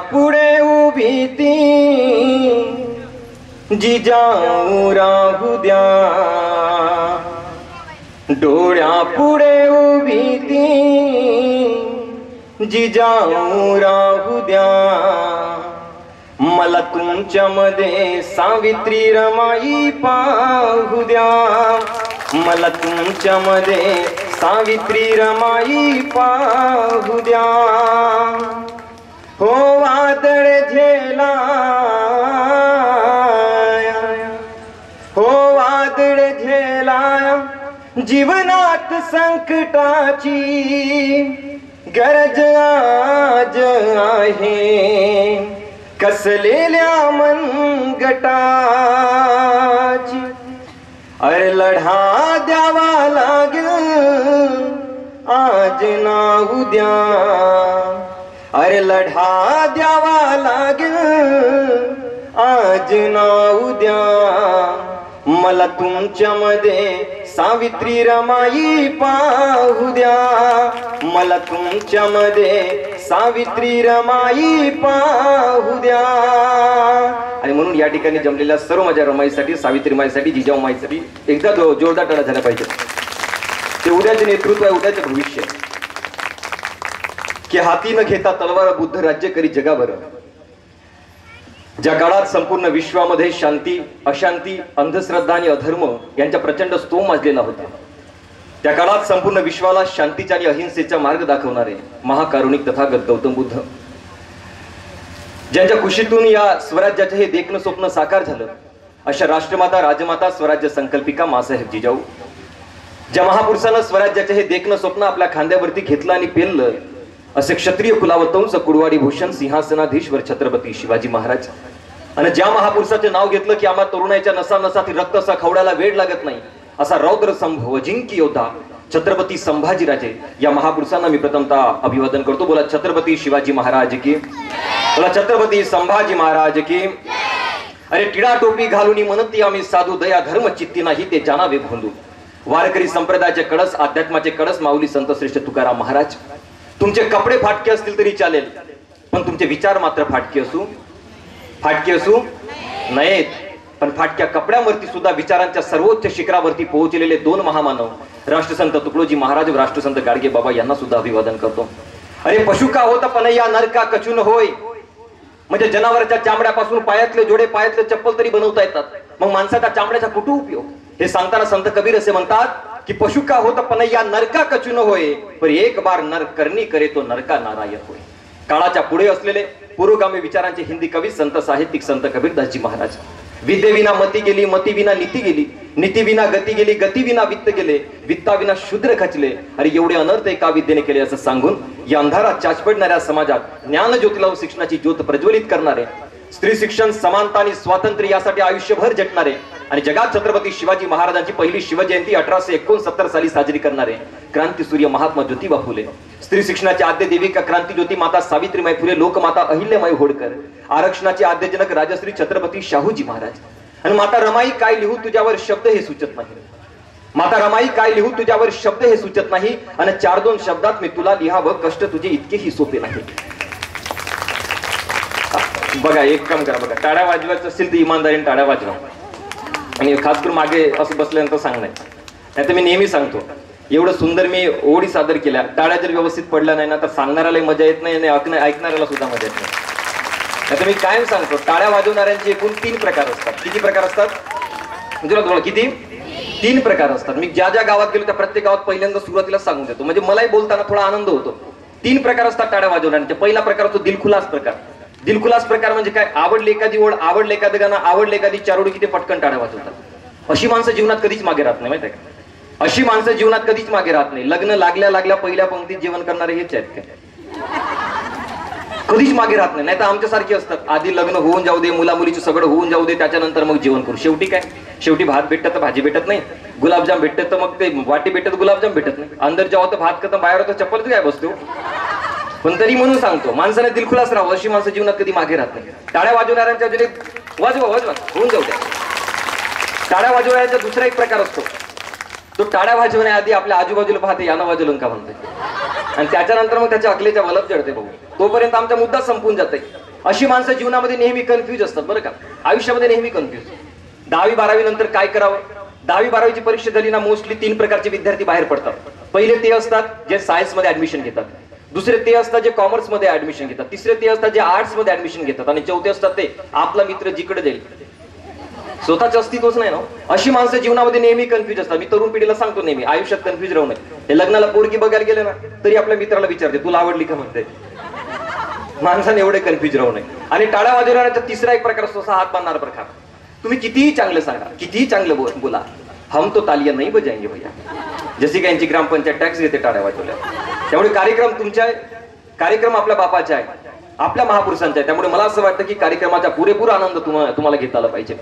पुढे उभी ती जिजाऊ राहू द्या, डोळ्यापुढे उभी ती जिजाऊ राहू द्या. मला तुमच्यामध्ये सावित्री रमाई पाहू द्या, मला तुमच्यामध्ये सावित्री रमाई पाहू द्या. हो वादळ झेला, हो वादळ झेला जीवनात संकटाची, गरज आज आहे कसलेल्या मनगटाची. अरे लढा द्यावा लागेल आज ना उद्या, अरे लढा द्यावा लागेल आज ना उद्या. मला तुमच्यामध्ये सावित्री रमाई पाहू द्या, मला तुमच्यामध्ये सावित्री रमाई पाहू द्या. आणि म्हणून या ठिकाणी जमलेल्या सर्व माझ्या रमाईसाठी, सावित्री माईसाठी, जिजाऊ माईसाठी एकदा जोरदार टाळ्या झाल्या पाहिजे. ते उद्याचे नेतृत्व आहे, उद्याचे भविष्य. की हाती न घेता तलवार बुद्ध राज्य करी जगावर. ज्या काळात संपूर्ण विश्वामध्ये शांती, अशांती, अंधश्रद्धा आणि अधर्म यांचा प्रचंड स्तोम माजलेला होता, त्या काळात संपूर्ण विश्वाला शांतीचा आणि अहिंसेचा मार्ग दाखवणारे महाकारुणिक तथागत गौतम बुद्ध, ज्यांच्या कुशीतून या स्वराज्याचे हे देखणं स्वप्न साकार झालं, अशा राष्ट्रमाता, राजमाता, स्वराज्य संकल्पिका मासाहेब जिजाऊ, ज्या महापुरुषानं स्वराज्याचे हे देखणं स्वप्न आपल्या खांद्यावरती घेतलं आणि पेललं, असे क्षत्रिय कुलावतंस कुडवाडी भूषण सिंहासनाधीश्वर छत्रपती शिवाजी महाराज. आणि ज्या महापुरुषाचे नाव घेतलं की आम्हा तरुणाच्या नसा नसाती रक्त असा खवड्याला वेळ लागत नाही, असा रौद्र संभव अजिंक्य योद्धा छत्रपती संभाजीराजे, या महापुरुषांना मी प्रथमतः अभिवादन करतो. बोला छत्रपती शिवाजी महाराज की, बोला छत्रपती संभाजी महाराज की. अरे टिळा टोपी घालून म्हणती आम्ही साधू, दया धर्म चित्ती नाही ते जाणावे भोंदू. वारकरी संप्रदायाचे कडस, अध्यात्माचे कडस, माऊली संत श्रेष्ठ तुकाराम महाराज. तुमचे कपडे फाटके असतील तरी चालेल, पण तुमचे विचार मात्र फाटके असू नयेत. पण फाटक्या कपड्यावरती सुद्धा विचारांच्या सर्वोच्च शिखरावरती पोहोचलेले दोन महामानव, राष्ट्रसंत तुकडोजी महाराज व राष्ट्रसंत गाडगे बाबा यांना सुद्धा अभिवादन करतो. अरे पशु का होता पनैया नरका कचून होय. म्हणजे जनावरांच्या चामड्यापासून पायातले जोडे, पायातले चप्पल तरी बनवता येतात, मग माणसाच्या चामड्याचा कुठे उपयोग. हे सांगताना संत कबीर असे म्हणतात की पशु का होता पनैया नरका कचून होय, पर एक बार नर करणी करे तो नरका नारायण होय. काळाच्या पुढे असलेले पुरोगामी विचारांचे हिंदी कवी, संत साहित्यिक संत कबीरदासजी महाराज. विद्येविना मती गेली, मती विना नीती गेली, नीती विना गती गेली, गती विना वित्त गेले, वित्ता विना शूद्र खचले. अरे एवढे अनर्थ एका विद्येने केले असं सांगून या अंधारात चाचपडणाऱ्या समाजात ज्ञान ज्योतिलाव शिक्षणाची ज्योत प्रज्वलित करणारे, स्त्री शिक्षण, समानता आणि स्वातंत्र्य यासाठी आयुष्यभर झटणारे आणि जगात छत्रपती शिवाजी महाराजांची पहिली शिवजयंती 1869 साली साजरी करणारे क्रांती सूर्य महात्मा ज्योतिबा फुले, स्त्री शिक्षणाची आद्य देविका क्रांती ज्योती माता सावित्रीबाई फुले, लोकमाता अहिल्याबाई होळकर, आरक्षणाचे आद्यजनक राजश्री छत्रपती शाहूजी महाराज. आणि माता रमाई काय लिहू तुझ्यावर शब्द हे सुचत नाही, माता रमाई काय लिहू तुझ्यावर शब्द हे सुचत नाही, आणि 4-2 शब्दात मी तुला लिहावं कष्ट तुझे इतकेही सोपे नाही. बघा एक काम करा, बघा टाळ्या वाजवायचं असेल तर इमानदारीने टाळ्या वाजवा, आणि खास करून मागे असं बसल्यानंतर सांगणार नाही तर मी नेहमी सांगतो, एवढं सुंदर मी ओळी सादर केल्या, टाळ्या जर व्यवस्थित पडल्या नाही ना तर सांगणाऱ्याला मजा येत नाही आणि ऐकणाऱ्याला सुद्धा मजा येत नाही. आता मी कायम सांगतो, टाळ्या वाजवणाऱ्यांचे एकूण 3 प्रकार असतात. किती प्रकार असतात म्हणजे किती? 3 प्रकार असतात. मी ज्या ज्या गावात गेलो त्या प्रत्येक गावात पहिल्यांदा सुरुवातीला सांगून देतो, म्हणजे मलाही बोलताना थोडा आनंद होतो. 3 प्रकार असतात टाळ्या वाजवणाऱ्यांचे. पहिला प्रकार असतो दिलखुलास प्रकार. दिलखुलास प्रकार म्हणजे काय? आवडले एखादी ओढ, आवडले एखादं गाणं, आवडले एखादी चारोडी की ते पटकन टाळ्या वाजवतात. अशी माणसं जीवनात कधीच मागे राहत नाही, माहिती आहे का? अशी माणसं जीवनात कधीच मागे राहत नाही. लग्न लागल्या लागल्या पहिल्या पंक्तीत जेवण करणारे हेच आहेत काय? कधीच मागे राहत नाही. तर आमच्यासारखे असतात, आधी लग्न होऊन जाऊ दे, मुला मुलीचं सगळं होऊन जाऊ दे, त्याच्यानंतर मग जेवण करू. शेवटी काय? शेवटी भात भेटत तर भाजी भेटत नाही, गुलाबजाम भेटत तर मग ते वाटी भेटत, गुलाबजाम भेटत नाही. अंदर जेव्हा तर भात खतम, बाहेर होतं चप्पलच काय बसतो. पण तरी म्हणून सांगतो, माणसाने दिलखुलास राहावं. अशी माणसं जीवनात कधी मागे राहत नाही. टाळ्या वाजवणाऱ्यांच्या वाजवा वाजवा होऊन जाऊ द्या. टाळ्या वाजवण्याचा दुसरा एक प्रकार असतो, तो टाळ्या वाजवण्याआधी आपल्या आजूबाजूला पाहते यानं वाजवलं का म्हणते, आणि त्याच्यानंतर मग त्याच्या अकलेच्या वलप जडते. बघू तोपर्यंत आमचा मुद्दा संपून जाते. अशी माणसं जीवनामध्ये नेहमी कन्फ्यूज असतात बरं का, आयुष्यामध्ये नेहमी कन्फ्यूज. 10वी-12वी नंतर काय करावं? 10वी-12वीची परीक्षा झाली ना, मोस्टली 3 प्रकारचे विद्यार्थी बाहेर पडतात. पहिले ते असतात जे सायन्स मध्ये ऍडमिशन घेतात, दुसरे ते असतात जे कॉमर्स मध्ये ऍडमिशन घेतात, तिसरे ते असतात जे आर्ट्स मध्ये ऍडमिशन घेतात, आणि चौथे असतात ते आपला मित्र जिकडे जाईल, स्वतःच अस्तित्वच नाही ना. अशी माणसं जीवनामध्ये नेहमी कन्फ्यूज असतात. मी तरुण पिढीला सांगतो नेहमी, आयुष्यात कन्फ्यूज राहू नये. हे लग्नाला पोरगी बघायला गेले ना तरी आपल्या मित्राला विचारते तुला आवडली का म्हणते. माणसाने एवढे कन्फ्यूज राहू नये. आणि टाळ्या वाजवण्याचा तिसरा एक प्रकार असतो, हात बांधणारा प्रकार. तुम्ही कितीही चांगलं सांगा, कितीही चांगलं बोला, हम तो तालियां नहीं बजाएंगे भैया. जशी काय यांची ग्रामपंचायत टॅक्स घेते टाळ्या वाजवल्या. त्यामुळे कार्यक्रम आपल्या बापाचा आहे, आपल्या महापुरुषांचा आहे. त्यामुळे मला असं वाटतं की कार्यक्रमाचा पुरेपूर आनंद तुम्हाला घेता आला पाहिजे.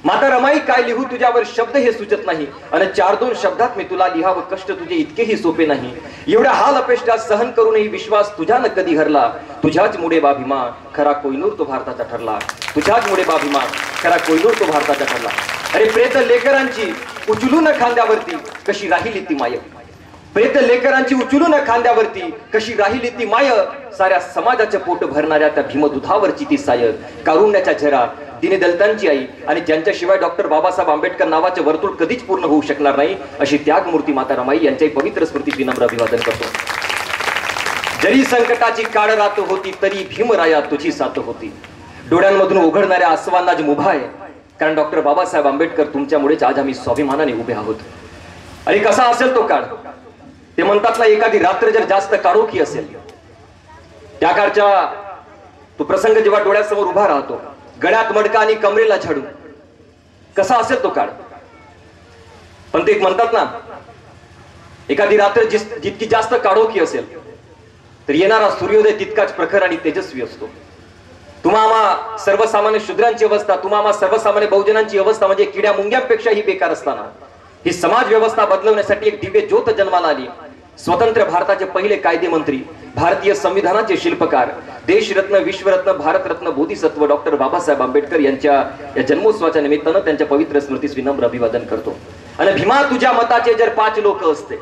माता रमाई काय लिहू तुझ्यावर शब्द हे सुचत नाही, आणि 4-2 शब्दात मी तुला लिहावं कष्ट तुझे इतकेही सोपे नाही. एवढ्या हाल अपेष्टा सहन करूनही विश्वास तुझ्यानं कधी हरला. तुझ्याच मुळे बाभिमा खरा कोहिनूर तो भारताचा ठरला. तुझ्याच मुळे बाभिमा खरा कोहिनूर तो भारताचा ठरला. अरे प्रेत लेकरांची उचलून खांद्यावरती कशी राहिली ती माय. प्रेत लेकरांची उचलून खांद्यावरती कशी राहिली ती माय. साऱ्या समाजाचे पोट भरणाऱ्या त्या भीमदुधावरची ती साय. कारुण्याच्या झरा दीनदलितांची आई, आणि ज्यांच्याशिवाय डॉक्टर बाबासाहेब आंबेडकर नावाचे वर्तुळ कधीच पूर्ण होऊ शकणार नाही, अशी त्यागमूर्ती माता रमाई यांच्याही पवित्र स्मृतीस विनम्र अभिवादन करतो. जरी संकटाची काळ रात होती तरी भीमराया तुझी साथ होती. डोळ्यांमधून उघडणाऱ्या आसवांना आज मुभा आहे, कारण डॉक्टर बाबासाहेब आंबेडकर तुमच्यामुळेच आज आम्ही स्वाभिमानाने उभे आहोत. आणि कसा असेल तो काळ? ते म्हणतात ना, एखादी रात्र जर जास्त काळोखी असेल, त्या काळच्या तो प्रसंग जेव्हा डोळ्यासमोर उभा राहतो, गळ्यात मडका आणि कमरेला झाडू, कसा असेल तो काळ? पण ते म्हणतात ना, एखादी रात्र जितकी जास्त काळोखी असेल तर येणारा सूर्योदय तितकाच प्रखर आणि तेजस्वी असतो. तुम्हा सर्वसामान्य शूद्रांची अवस्था, तुम्हा सर्वसामान्य बहुजनांची अवस्था म्हणजे किड्या मुंग्यांपेक्षाही बेकार असताना ही समाज व्यवस्था बदलवण्यासाठी एक दिव्य ज्योत जन्माला आली. स्वतंत्र भारताचे पहिले कायदेमंत्री, भारतीय संविधानाचे शिल्पकार, देशरत्न, विश्वरत्न, भारतरत्न, बोधिसत्व डॉक्टर बाबासाहेब आंबेडकर यांच्या या जन्मोत्सवाच्या निमित्तानं त्यांच्या पवित्र स्मृतीस विनम्र अभिवादन करतो. आणि भीमा तुझ्या मताचे जर 5 लोक असते,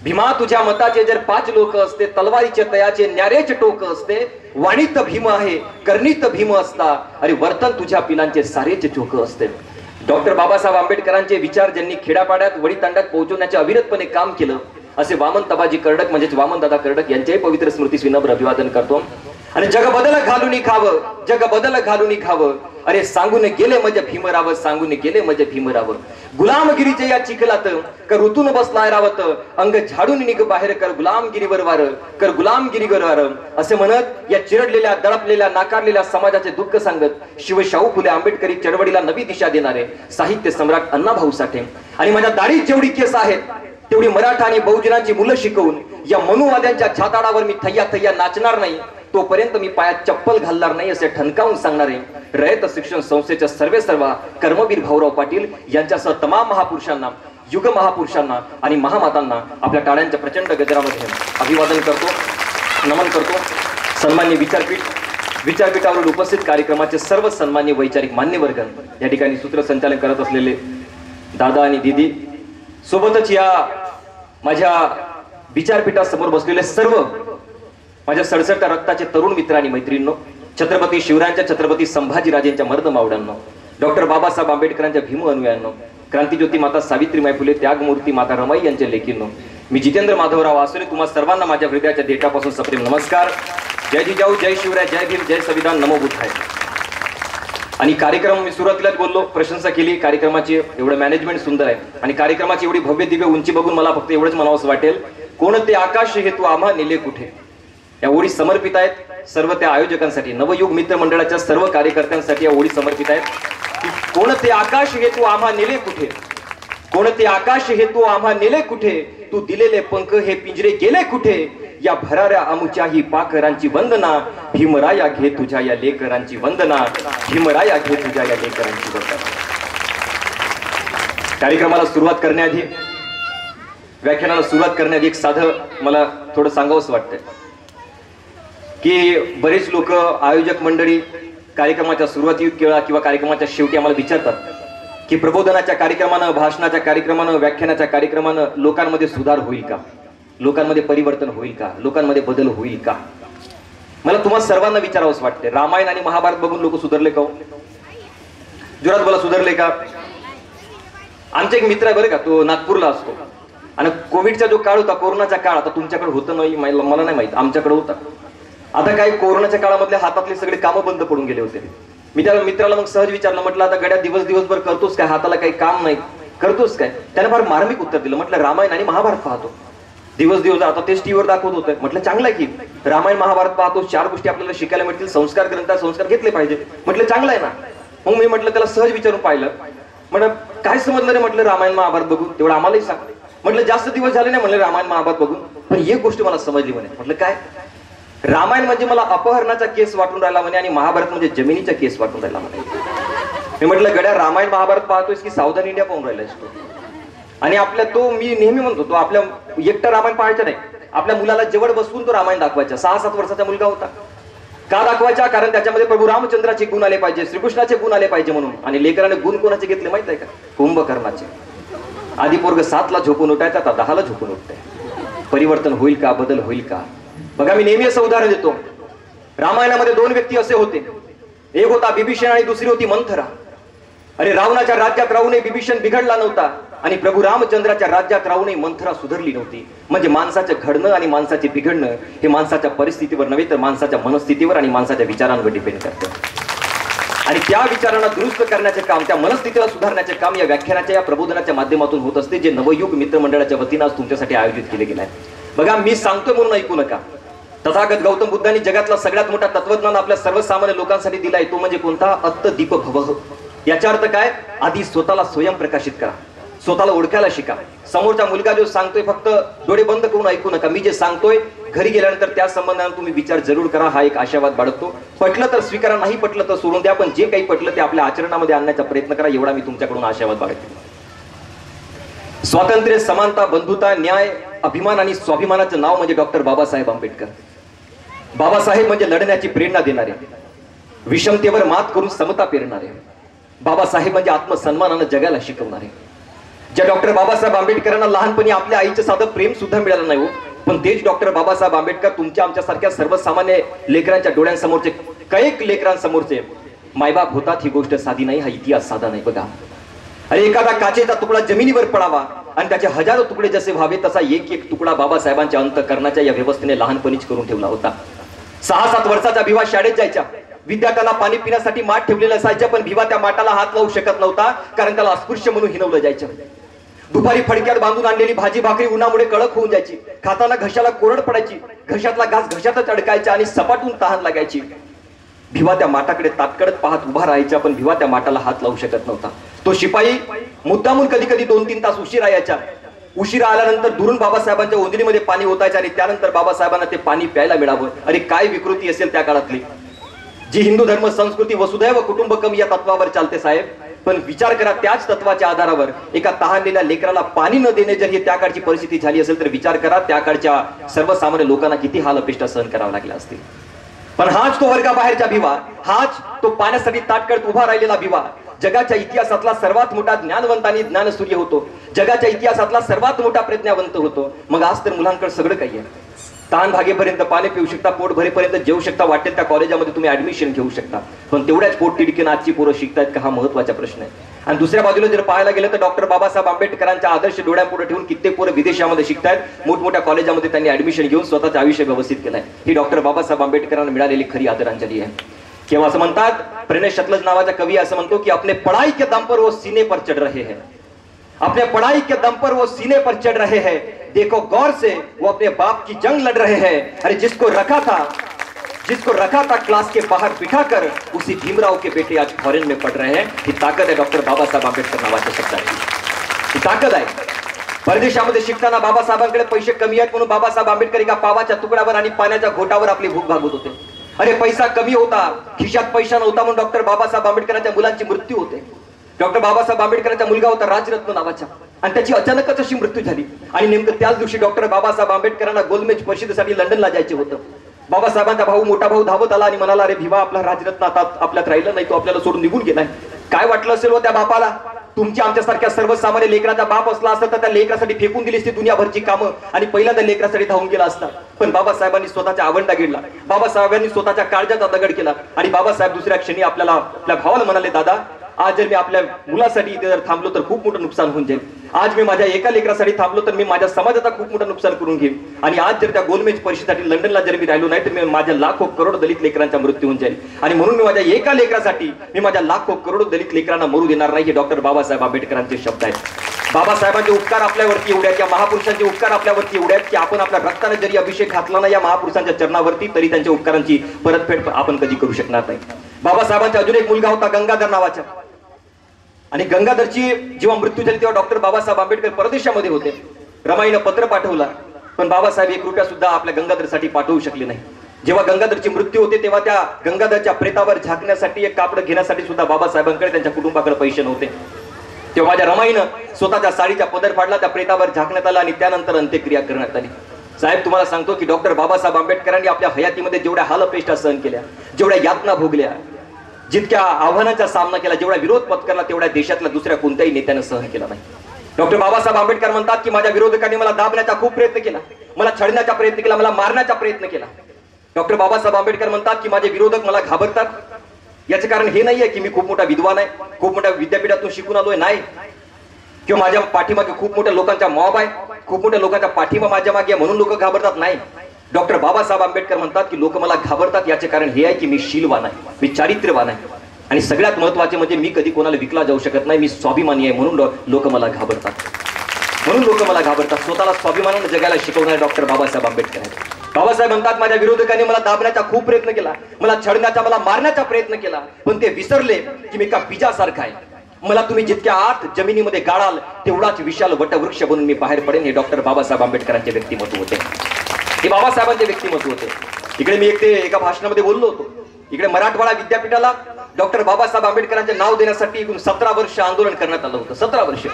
भीमा तुझ्या मताचे जर 5 लोक असते, तलवारीचे तयाचे न्यारेचे टोक असते, वाणीत भीम आहे कर्णीत भीम असता, अरे वर्तन तुझ्या पिलांचे सारेचे चोक असते. डॉक्टर बाबासाहेब आंबेडकरांचे विचार ज्यांनी खेड्यापाड्यात वडीतांड्यात पोहोचवण्याचे अविरतपणे काम केलं, असे वामन तबाजी कर्डक म्हणजेच वामन दादा कर्डक यांच्याही पवित्र स्मृतीस विनम्र अभिवादन करतो. आणि जग बदल घालून खावं, जग बदल घालून खावं, अरे सांगून गेले म्हणजे भीमराव, सांगून गेले म्हणजे भीमराव. गुलामगिरीचे या चिखलात कर ऋतून बसलाय रावत, अंग झाडून निघ बाहेर कर गुलामगिरीवर वार, कर गुलामगिरीवर वार. असे म्हणत या चिरडलेल्या, दडपलेल्या, नाकारलेल्या समाजाचे दुःख सांगत शिवशाहू फुले आंबेडकरी चळवळीला नवी दिशा देणारे साहित्य सम्राट अण्णाभाऊ साठे. आणि माझ्या दाढीत जेवढी केस आहेत तेवढी मराठा आणि बहुजनांची मुलं शिकवून या मनुवाद्यांच्या छाताडावर मी थय्या थय्या नाचणार नाही, तोपर्यंत मी पायात चप्पल घालणार नाही, असे ठणकावून सांगणारे रयत शिक्षण संस्थेच्या सर्वेसर्वा कर्मवीर भाऊराव पाटील यांच्यासह तमाम महापुरुषांना, युग महापुरुषांना आणि महामातांना आपल्या टाळ्यांच्या प्रचंड गजरामध्ये अभिवादन करतो, नमन करतो. सन्मान्य विचारपीठावर उपस्थित कार्यक्रमाचे सर्व सन्मान्य वैचारिक मान्यवर्गण, या ठिकाणी सूत्रसंचालन करत असलेले दादा आणि दीदी, सोबतच या माझ्या विचारपीठासमोर बसलेले सर्व माझ्या सडसडत्या रक्ताचे तरुण मित्र आणि मैत्रिणींनो, छत्रपती शिवरायांच्या, छत्रपती संभाजीराजेंच्या मर्द मावड्यांनो, डॉक्टर बाबासाहेब आंबेडकरांच्या भीम अनुयायांनो, क्रांतिज्योती माता सावित्रीबाई फुले, त्यागमूर्ती माता रमाई यांच्या लेकींनो, मी जितेंद्र माधवराव आसुरे तुम्हा सर्वांना माझ्या हृदयाच्या देठापासून सप्रेम नमस्कार. जय जिजाऊ, जय शिवराय, जय भीम, जय संविधान, नमो बुद्धाय. आणि कार्यक्रम मी सुरुवातीलाच बोललो, प्रशंसा केली कार्यक्रमाची, एवढं मॅनेजमेंट सुंदर आहे. आणि कार्यक्रमाची एवढी भव्य दिव्य उंची बघून मला फक्त एवढंच म्हणावंसं वाटेल, कोणते आकाश हे तू आम्हा नेले कुठे. या ओळी समर्पित आहेत सर्व त्या आयोजकांसाठी, नवयुग मित्र मंडळाच्या सर्व कार्यकर्त्यांसाठी या ओळी समर्पित आहेत. कोणते आकाश हे तू आम्हा नेले कुठे, कोणते आकाश हे तू आम्हा नेले कुठे, तू दिलेले पंख हे पिंजरे गेले कुठे. या भराऱ्या आमुच्या ही पाखरांची वंदना, भीमराया घे तुझ्या या लेकरांची वंदना, भीमराया घे तुझ्या या लेकरांची वंदना. कार्यक्रमाला सुरुवात करण्याआधी, व्याख्यानाला सुरुवात करण्याआधी एक साधं मला थोडं सांगावंसं वाटतंय की बरेच लोक, आयोजक मंडळी कार्यक्रमाच्या सुरुवाती किंवा कार्यक्रमाच्या शेवटी आम्हाला विचारतात की प्रबोधनाच्या कार्यक्रमानं, भाषणाच्या कार्यक्रमानं, व्याख्यानाच्या कार्यक्रमानं लोकांमध्ये सुधार होईल का, लोकांमध्ये परिवर्तन होईल का, लोकांमध्ये बदल होईल का. मला तुम्हाला सर्वांना विचारावंच वाटते, रामायण आणि महाभारत बघून लोक सुधारले का हो? जोरात बोला, सुधारले का? आमचा एक मित्र आहे बरं का, तो नागपूरला असतो, आणि कोविडचा जो काळ होता, कोरोनाचा काळ, आता तुमच्याकडे होतं नाही मला नाही माहित, आमच्याकडे होता. आता काय कोरोनाच्या काळामधले हातातले सगळे कामं बंद पडून गेले होते. मी त्या मित्राला मग सहज विचारलं, म्हटलं आता गड्या दिवसभर करतोस काय, हाताला काही काम नाही, करतोस काय? त्याने फार मार्मिक उत्तर दिलं, म्हटलं रामायण आणि महाभारत पाहतो दिवस आता तेच टीव्हीवर दाखवत होतं. म्हटलं चांगलं आहे की, रामायण महाभारत पाहतो, 4 गोष्टी आपल्याला शिकायला मिळतील, संस्कार ग्रंथात संस्कार घेतले पाहिजे. म्हटलं चांगलं आहे ना. मग मी म्हटलं त्याला सहज विचारून पाहिलं, म्हटलं काय समजलं रे, म्हटलं रामायण महाभारत बघून, तेवढं आम्हालाही सांग. म्हटलं जास्त दिवस झाले नाही म्हणले रामायण महाभारत बघून, पण एक गोष्ट मला समजली म्हणे. म्हटलं काय? रामायण म्हणजे मला अपहरणाचा केस वाटून राहिला म्हणे, आणि महाभारत म्हणजे जमिनीचा केस वाटून राहिला म्हणे. मी म्हटलं गड्या, रामायण महाभारत पाहतोयस की सावधान इंडिया पाहून राहिलायस तू? आणि आपल्या तो मी नेहमी म्हणतो, तो आपल्या एकटा रामायण पाहायचं नाही, आपल्या मुलाला जवळ बसवून तो रामायण दाखवायचा. 6-7 वर्षाचा मुलगा होता. का दाखवायचा? कारण त्याच्यामध्ये प्रभू रामचंद्राचे गुण आले पाहिजे, श्रीकृष्णाचे गुण आले पाहिजे म्हणून. आणि लेकराने गुण कोणाचे घेतले माहित आहे का? कुंभकर्णाचे. आधी पोरग 7ला झोपून उठायचा, आता 10ला झोपून उठतंय. परिवर्तन होईल का? बदल होईल का? बघा, मी नेहमी असं उदाहरण देतो. रामायणामध्ये 2 व्यक्ती असे होते, एक होता बिभीषण आणि दुसरी होती मंथरा. अरे रावणाच्या राज्यात राहूनही बिभीषण बिघडला नव्हता, आणि प्रभू रामचंद्राच्या राज्यात राहूनही मंथरा सुधारली नव्हती. म्हणजे माणसाचं घडणं आणि माणसाचे बिघडणं हे माणसाच्या परिस्थितीवर नव्हे, तर माणसाच्या मनस्थितीवर आणि माणसाच्या विचारांवर डिपेंड करतं. आणि त्या विचारांना दुरुस्त करण्याचे काम, त्या मनस्थितीला सुधारण्याचे काम या व्याख्यानाच्या, या प्रबोधनाच्या माध्यमातून होत असते, जे नवयुग मित्रमंडळाच्या वतीनं आज तुमच्यासाठी आयोजित केले गेले आहे. बघा, मी सांगतोय म्हणून ऐकू नका. तथागत गौतम बुद्धांनी जगातला सगळ्यात मोठा तत्वज्ञान आपल्या सर्वसामान्य लोकांसाठी दिलाय, तो म्हणजे कोणता? अत्त दीप भव. याचा अर्थ काय? आधी स्वतःला स्वयंप्रकाशित करा, स्वतःला ओळखायला शिका. समोरचा मुलगा जो सांगतोय फक्त डोळे बंद करून ऐकू नका. मी जे सांगतोय घरी गेल्यानंतर त्या संबंधाने तुम्ही विचार जरूर करा. हा एक आशावाद बाळगतो. पटलं तर स्वीकारा, नाही पटलं तर सोडून द्या, पण जे काही पटलं ते आपल्या आचरणामध्ये आणण्याचा प्रयत्न करा, एवढा मी तुमच्याकडून आशावाद बाळगतो. स्वातंत्र्य, समानता, बंधुता, न्याय, अभिमान आणि स्वाभिमानाचं नाव म्हणजे डॉक्टर बाबासाहेब आंबेडकर. बाबासाहेब म्हणजे लढण्याची प्रेरणा देणारे, विषमतेवर मात करून समता पेरणारे. बाबासाहेब म्हणजे आत्मसन्मानानं जगाला शिकवणारे. ज्या डॉक्टर बाबासाहेब आंबेडकरांना लहानपणी आपल्या आईचं साधं प्रेम सुद्धा मिळालं नाही हो, पण तेच डॉक्टर बाबासाहेब आंबेडकर तुमच्या आमच्यासारख्या सर्वसामान्य लेकरांच्या डोळ्यांसमोरचे, कैक लेकरांसमोरचे मायबाप होतात. ही गोष्ट साधी नाही, हा इतिहास साधा नाही. बघा, अरे एखादा काचेचा तुकडा जमिनीवर पडावा आणि त्याचे हजारो तुकडे जसे व्हावे, तसा एक एक तुकडा बाबासाहेबांच्या अंतःकरणाच्या या व्यवस्थेने लहानपणीच करून ठेवला होता. 6-7 वर्षाचा भिवा शाळेत जायच्या, विद्यार्थ्याला पाणी पिण्यासाठी माठ ठेवलेलं असायचं, पण भिवा त्या माठाला हात लावू शकत नव्हता, कारण त्याला अस्पृश्य म्हणून हिणवलं जायचं. दुपारी फडक्यात बांधून आणलेली भाजी भाकरी उन्हामुळे कडक होऊन जायची, खाताना घशाला कोरड पडायची, घशातला घास घशातच अडकायचा आणि सपाटून तहान लागायची. भिवा त्या माठाकडे ताटकडत पाहत उभा राहायचा, पण भिवा त्या माठाला हात लावू शकत नव्हता. तो शिपाई मुद्दामून कधी कधी 2-3 तास उशिरा यायचा. उशिरा आल्यानंतर दुरून बाबासाहेबांच्या ओंजळीमध्ये पाणी ओतायचं आणि त्यानंतर बाबासाहेबांना ते पाणी प्यायला मिळावं. अरे काय विकृती असेल त्या काळातली. जी हिंदू धर्म संस्कृती वसुधैव कुटुंबकम या तत्वावर चालते साहेब, पण विचार करा, त्याच तत्वाच्या आधारावर एका तहानलेल्या लेकराला पाणी न देणे जर ही त्या काळची परिस्थिती झाली असेल, तर विचार करा त्या काळच्या सर्वसामान्य लोकांना किती हाल अपेष्टा सहन करावं लागल्या असतील. पण हाच तो वर्गाबाहेरचा भिवा, हाच तो पाण्यासाठी ताटकळत उभा राहिलेला भिवा जगाच्या इतिहासातला सर्वात मोठा ज्ञानवंत आणि ज्ञानसूर्य होतो, जगाच्या इतिहासातला सर्वात मोठा प्रज्ञावंत होतो. मग आज तर मुलांकडे सगळं काही आहे. तहान भागेपर्यंत पाणी पिऊ शकता, पोट भरेपर्यंत जेवू शकता, वाटेल त्या कॉलेजामध्ये तुम्ही ऍडमिशन घेऊ शकता, पण तेवढ्याच पोट तिडकीनं आजची पोरं शिकतायत का? हा महत्वाचा प्रश्न आहे. आणि दुसऱ्या बाजूला जर पाहायला गेलं तर डॉक्टर बाबासाहेब आंबेडकरांच्या आदर्श डोळ्यापुढे ठेवून कित्येक पोरं विदेशामध्ये शिकतायत, मोठमोठ्या कॉलेजामध्ये त्यांनी ऍडमिशन घेऊन स्वतःचं आयुष्य व्यवस्थित केलंय. ही डॉक्टर बाबासाहेब आंबेडकरांना मिळालेली खरी आदरांजली आहे. किंवा असं म्हणतात, प्रणय शतलज नावाचा कवी असं म्हणतो की अपने पढ़ाई के दम पर वो सीने पर चढ़ रहे हैं, अपने पढ़ाई के दम पर वो सीने पर चढ़ रहे हैं, देखो गौर से वो अपने बाप की जंग लड़ रहे हैं. अरे जिसको रखा था क्लास के बाहर बिठाकर, उसी भीमराव के बेटे आज फॉरेन में पढ़ रहे हैं. ही ताकद आहे डॉक्टर बाबासाहेब आंबेडकर नावाच्या शब्दाची. ही ताकद आहे. परदेशामध्ये शिकताना बाबासाहेबांकडे पैसे कमी आहेत म्हणून बाबासाहेब आंबेडकर एका पावाच्या तुकड्यावर आणि पाण्याच्या घोटावर आपली भूक भागवत होते. अरे पैसा कमी होता, खिशात पैसा नव्हता म्हणून डॉक्टर बाबासाहेब आंबेडकरांच्या मुलांची मृत्यू होते. डॉक्टर बाबासाहेब आंबेडकरांचा मुलगा होता राजरत्न नावाचा, आणि त्याची अचानकच अशी मृत्यू झाली. आणि नेमकं त्याच दिवशी डॉक्टर बाबासाहेब आंबेडकरांना गोलमेज परिषदेसाठी लंडनला जायचे होतं. बाबासाहेबांचा भाऊ, मोठा भाऊ धावत आला आणि म्हणाला, अरे भिवा, आपला राजरत्न आता आपल्यात राहिलं नाही, तो आपल्याला सोडून निघून गेलाय. काय वाटलं असेल व त्या बापाला? तुमच्या आमच्यासारख्या सर्वसामान्य लेकराचा बाप असला असता तर त्या लेकरासाठी फेकून दिली असती दुनियाभरची कामं आणि पहिल्यांदा लेकरासाठी धावून गेला असता. पण बाबासाहेबांनी स्वतःच्या आवंडा गिळला, बाबासाहेबांनी स्वतःच्या काळजाचा दगड केला आणि बाबासाहेब दुसऱ्या क्षणी आपल्या भावाला म्हणाले, दादा आज जर मी आपल्या मुलासाठी इथे जर थांबलो तर खूप मोठं नुकसान होऊन जाईल, आज मी माझ्या एका लेकरासाठी थांबलो तर मी माझ्या समाजाचा खूप मोठं नुकसान करून घेईन, आणि आज जर त्या गोलमेज परिषदेसाठी लंडनला जर मी राहिलो नाही तर मी माझ्या लाखो करोडो दलित लेकरांचा मृत्यू होऊन जाईल, आणि म्हणून मी माझ्या एका लेकरासाठी मी माझ्या लाखो करोडो दलित लेकरांना मरू देणार नाही. हे डॉक्टर बाबासाहेब आंबेडकरांचे शब्द आहेत. बाबासाहेबांचे उपकार आपल्यावरती एवढे आहेत, या महापुरुषांचे उपकार आपल्यावरती एवढे आहेत की आपण आपल्या रक्ताने जरी अभिषेक घातला ना या महापुरुषांच्या चरणावरती तरी त्यांच्या उपकारांची परतफेड आपण कधी करू शकणार नाही. बाबासाहेबांचा अजून एक मुलगा होता गंगाधर नावाचा, आणि गंगाधरची जेव्हा मृत्यू झाली तेव्हा डॉक्टर बाबासाहेब आंबेडकर परदेशामध्ये होते. रमाईनं पत्र पाठवला पण बाबासाहेब 1 रुपया सुद्धा आपल्या गंगाधरसाठी पाठवू शकले नाही. जेव्हा गंगाधरची मृत्यू होते तेव्हा त्या गंगाधरच्या प्रेतावर झाकण्यासाठी एक कापड घेण्यासाठी सुद्धा बाबासाहेबांकडे त्यांच्या कुटुंबाकडे पैसे नव्हते. तेव्हा माझ्या रमाईनं स्वतःच्या साडीचा पदर फाडला, त्या प्रेतावर झाकण्यात आला आणि त्यानंतर अंत्यक्रिया करण्यात आली. साहेब तुम्हाला सांगतो की डॉक्टर बाबासाहेब आंबेडकरांनी आपल्या हयातीमध्ये जेवढ्या हालअपेष्टा सहन केल्या, जेवढ्या यातना भोगल्या, जितक्या आव्हानांचा सामना केला, जेवढा विरोध पत्करला तेवढ्या देशातल्या दुसऱ्या कोणत्याही नेत्यानं सहन केला नाही. डॉक्टर बाबासाहेब आंबेडकर म्हणतात की माझ्या विरोधकांनी मला दाबण्याचा खूप प्रयत्न केला, मला छळण्याचा प्रयत्न केला, मला मारण्याचा प्रयत्न केला. डॉक्टर बाबासाहेब आंबेडकर म्हणतात की माझे विरोधक मला घाबरतात. याचे कारण हे नाहीये की मी खूप मोठा विद्वान आहे, खूप मोठ्या विद्यापीठातून शिकून आलोय, नाही, किंवा माझ्या पाठीमागे खूप मोठ्या लोकांचा मॉब आहे, खूप मोठ्या लोकांचा पाठिंबा माझ्या मागे म्हणून लोक घाबरतात, नाही. डॉक्टर बाबासाहेब आंबेडकर म्हणतात की लोक मला घाबरतात याचे कारण हे आहे की मी शीलवान आहे, मी चारित्र्यवान आहे, आणि सगळ्यात महत्वाचे म्हणजे मी कधी कोणाला विकला जाऊ शकत नाही, मी स्वाभिमानी आहे, म्हणून लोक मला घाबरतात, म्हणून लोक मला घाबरतात. स्वतःला स्वाभिमानाने जगायला शिकवणारे डॉक्टर बाबासाहेब आंबेडकर आहेत. बाबासाहेब म्हणतात माझ्या विरोधकांनी मला दाबण्याचा खूप प्रयत्न केला, मला छळण्याचा, मला मारण्याचा प्रयत्न केला, पण ते विसरले की मी एका बीजासारखा आहे. मला तुम्ही जितक्या आत जमिनीमध्ये गाळाल तेवढाच विशाल वटवृक्ष बनून मी बाहेर पडेन. हे डॉक्टर बाबासाहेब आंबेडकरांचे व्यक्तिमत्व होते, हे बाबासाहेबांचे व्यक्तिमत्व होते. इकडे मी एका भाषणामध्ये बोललो होतो, इकडे मराठवाडा विद्यापीठाला डॉक्टर बाबासाहेब आंबेडकरांचे नाव देण्यासाठी एकूण 17 वर्ष आंदोलन करण्यात आलं होतं. 17 वर्ष.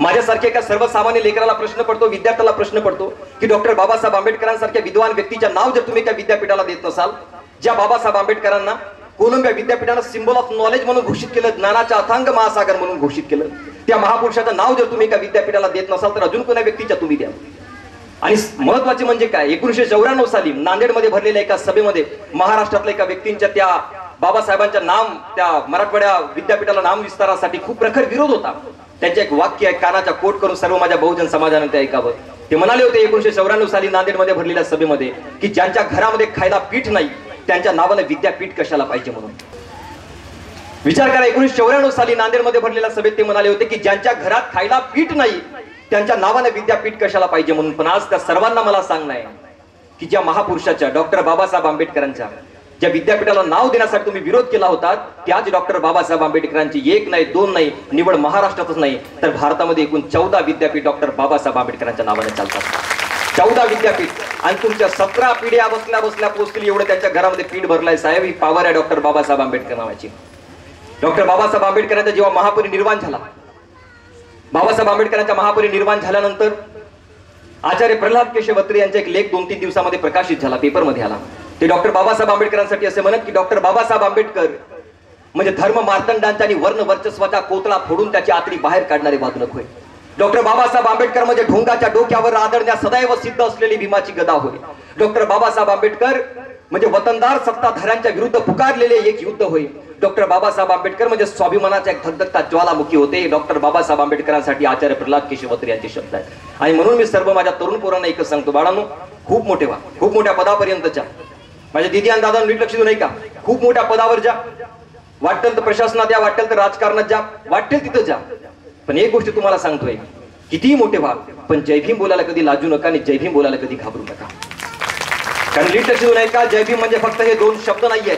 माझ्यासारख्या एका सर्वसामान्य लेकराला प्रश्न पडतो, विद्यार्थ्याला प्रश्न पडतो की डॉक्टर बाबासाहेब आंबेडकरांसारख्या विद्वान व्यक्तीच्या नाव जर तुम्ही त्या विद्यापीठाला देत नसाल, ज्या बाबासाहेब आंबेडकरांना कोलंबिया विद्यापीठानं सिम्बॉल ऑफ नॉलेज म्हणून घोषित केलं, ज्ञानाचा अथांग महासागर म्हणून घोषित केलं, त्या महापुरुषाचं नाव जर तुम्ही एका विद्यापीठाला देत नसाल तर अजून कोणत्या व्यक्तीच्या तुम्ही द्या. आणि महत्वाचे म्हणजे काय, 1994 साली नांदेडमध्ये भरलेल्या एका सभेमध्ये महाराष्ट्रातल्या एका व्यक्तींच्या त्या बाबासाहेबांच्या नाम त्या मराठवाड्या विद्यापीठाला नाम विस्तारासाठी खूप प्रखर विरोध होता. त्यांचे एक वाक्य आहे, कानाचा कोट करून सर्व माझ्या बहुजन समाजाने ते ऐकावं. ते म्हणाले होते 1994 साली नांदेडमध्ये भरलेल्या सभेमध्ये की ज्यांच्या घरामध्ये खायला पीठ नाही त्यांच्या नावाने विद्यापीठ कशाला पाहिजे म्हणून. विचार करा, 1994 साली नांदेडमध्ये भरलेल्या सभेत ते म्हणाले होते की ज्यांच्या घरात खायला पीठ नाही त्यांच्या नावाने विद्यापीठ कशाला पाहिजे म्हणून. पण आज त्या सर्वांना मला सांगणं आहे की ज्या महापुरुषाच्या डॉक्टर बाबासाहेब आंबेडकरांच्या ज्या विद्यापीठाला नाव देण्यासाठी तुम्ही विरोध केला होता त्याच डॉक्टर बाबासाहेब आंबेडकरांची 1 नाही 2 नाही निवड महाराष्ट्रातच नाही तर भारतामध्ये एकूण 14 विद्यापीठ डॉक्टर बाबासाहेब आंबेडकरांच्या नावाने चालतात. 14 विद्यापीठ, आणि तुमच्या 17 पिढ्या बसल्या बसल्या पोहोचतील एवढं त्यांच्या घरामध्ये पीठ भरलाय. साहेब ही पावर आहे डॉक्टर बाबासाहेब आंबेडकर नावाची. डॉक्टर बाबासाहेब आंबेडकरांचा जेव्हा महापरिनिर्वाण झाला, बाबासाहेब आंबेडकरांचा महापरिनिर्वाण झाल्यानंतर आचार्य प्रल्हाद केशव अत्रे यांचा एक लेख 2-3 दिवसामध्ये प्रकाशित झाला, पेपरमध्ये आला. ते डॉक्टर बाबासाहेब आंबेडकरांसाठी असे म्हणत की डॉक्टर बाबासाहेब आंबेडकर म्हणजे धर्म मार्तंडांचा आणि वर्ण वर्चस्वाचा कोतळा फोडून त्याची आतडी बाहेर काढणारे वादनक होय. डॉक्टर बाबासाहेब आंबेडकर म्हणजे ढोंगाच्या डोक्यावर आदळण्यास सदैव सिद्ध असलेली भीमाची गदा होय. डॉक्टर बाबासाहेब आंबेडकर म्हणजे वतनदार सत्ताधाऱ्यांच्या विरुद्ध पुकारलेले एक युद्ध होय. डॉक्टर बाबासाहेब आंबेडकर म्हणजे स्वाभिमानाचा एक धगधगता ज्वालामुखी होते. डॉक्टर बाबासाहेब आंबेडकरांसाठी आचार्य प्रल्हाद केशव अत्रे यांचे शब्द आहेत. आणि म्हणून मी सर्व माझ्या तरुण पोरांना एकच सांगतो, बाळांनो खूप मोठे व्हा, खूप मोठ्या पदापर्यंतच्या. माझ्या दिदी आणि दादा नीट लक्ष देऊ नये का, खूप मोठ्या पदावर जा, वाटेल तर प्रशासनात या, वाटेल तर राजकारणात जा, वाटेल तिथं जा. पण एक गोष्ट तुम्हाला सांगतोय, कितीही मोठे व्हा पण जय भीम बोलायला कधी लाजू नका आणि जय भीम बोलायला कधी घाबरू नका. कारण नीट लक्ष देऊ नये का, जय भीम म्हणजे फक्त हे 2 शब्द नाहीये,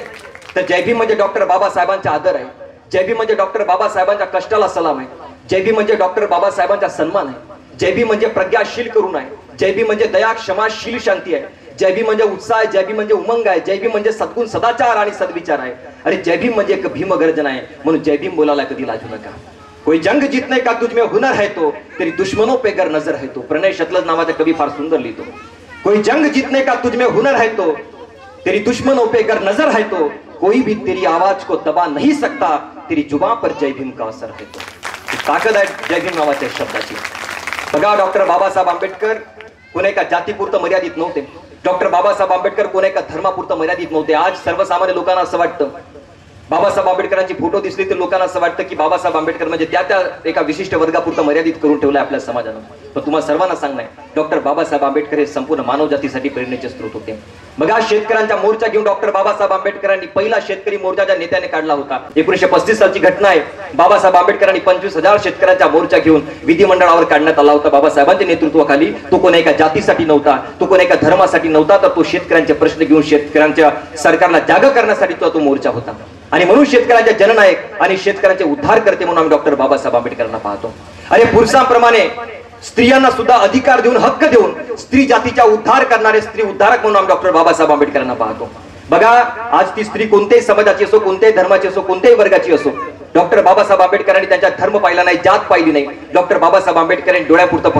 तर जय भीम म्हणजे डॉक्टर बाबासाहेबांचा आदर आहे. जय भीम म्हणजे डॉक्टर बाबासाहेबांच्या कष्टाला सलाम आहे. जय भीम म्हणजे डॉक्टर बाबासाहेबांचा सन्मान आहे. जय भीम म्हणजे प्रज्ञाशील करुणा आहे. जय भीम म्हणजे दया क्षमाशील शांती आहे. जय भीम म्हणजे उत्साह आहे. जय भीम म्हणजे उमंग आहे. जय भीम म्हणजे सद्गुण सदाचार आणि सद्विचार आहे. अरे जय भीम म्हणजे एक भीम गर्जना आहे. म्हणून जय भीम बोलायला कधी लाजू नका. कोई जंग जीतने का तुझमें हुनर है तो तेरी दुश्मनों पे गर नजर है तो. प्रणय शतलज नावाचा कवी फार सुंदर लिहितो. कोई जंग जीतने का तुझमें हुनर है तो तेरी दुश्मनों पे गर नजर है तो कोई भी तेरी आवाज को दबा नहीं सकता. तेरी जुबान पर जय भीम का असर है तो. ताकद आहे जय भीम नावाच्या शब्दाची. बघा, डॉक्टर बाबासाहेब आंबेडकर कोणा एका जातीपुरतं मर्यादित नव्हते. डॉक्टर बाबासाहेब आंबेडकर कोणा एका धर्मापुरतं मर्यादित नव्हते. आज सर्वसामान्य लोकांना असं वाटतं, बाबासाहेब आंबेडकरांची फोटो दिसली तर लोकांना असं वाटतं की बाबासाहेब आंबेडकर म्हणजे त्या एका विशिष्ट वर्गापुरतं मर्यादित करून ठेवलंय आपल्या समाजानं. पण तुम्हाला सर्वांना सांगणं आहे, डॉक्टर बाबासाहेब आंबेडकर हे संपूर्ण मानवजातीसाठी प्रेरणेचे स्रोत होते. बघा, शेतकऱ्यांचा मोर्चा घेऊन डॉक्टर बाबासाहेब आंबेडकरांनी पहिला शेतकरी मोर्चा ज्या नेत्याने काढला होता, 1935 सालची घटना आहे. बाबासाहेब आंबेडकरांनी 25,000 शेतकऱ्यांचा मोर्चा घेऊन विधिमंडळावर काढण्यात आला होता. बाबासाहेबांच्या नेतृत्वाखाली तो कोणा एका जातीसाठी नव्हता, तो कोणा एका धर्मासाठी नव्हता, तर तो शेतकऱ्यांचे प्रश्न घेऊन शेतकऱ्यांच्या सरकारला जागा करण्यासाठी तो मोर्चा होता. आणि म्हणून शेतकऱ्यांचे जननायक आणि शेतकऱ्यांचे उद्धार करते म्हणून आम्ही डॉक्टर बाबासाहेब आंबेडकरांना पाहतो. अरे, पुरुषांप्रमाणे स्त्रियांना सुद्धा अधिकार देऊन, हक्क देऊन स्त्री जातीचा उद्धार करणारे स्त्री उद्धारक म्हणून आम्ही डॉक्टर बाबासाहेब आंबेडकरांना पाहतो. बघा, आज ती स्त्री कोणत्याही समाजाची असो, कोणत्याही धर्माची असो, कोणत्याही वर्गाची असो, डॉक्टर बाबासाहेब आंबेडकरांनी त्यांचा धर्म पाहिला नाही, जात पाहिली नाही. डॉक्टर बाबासाहेब आंबेडकरांनी डोळ्यापुरतं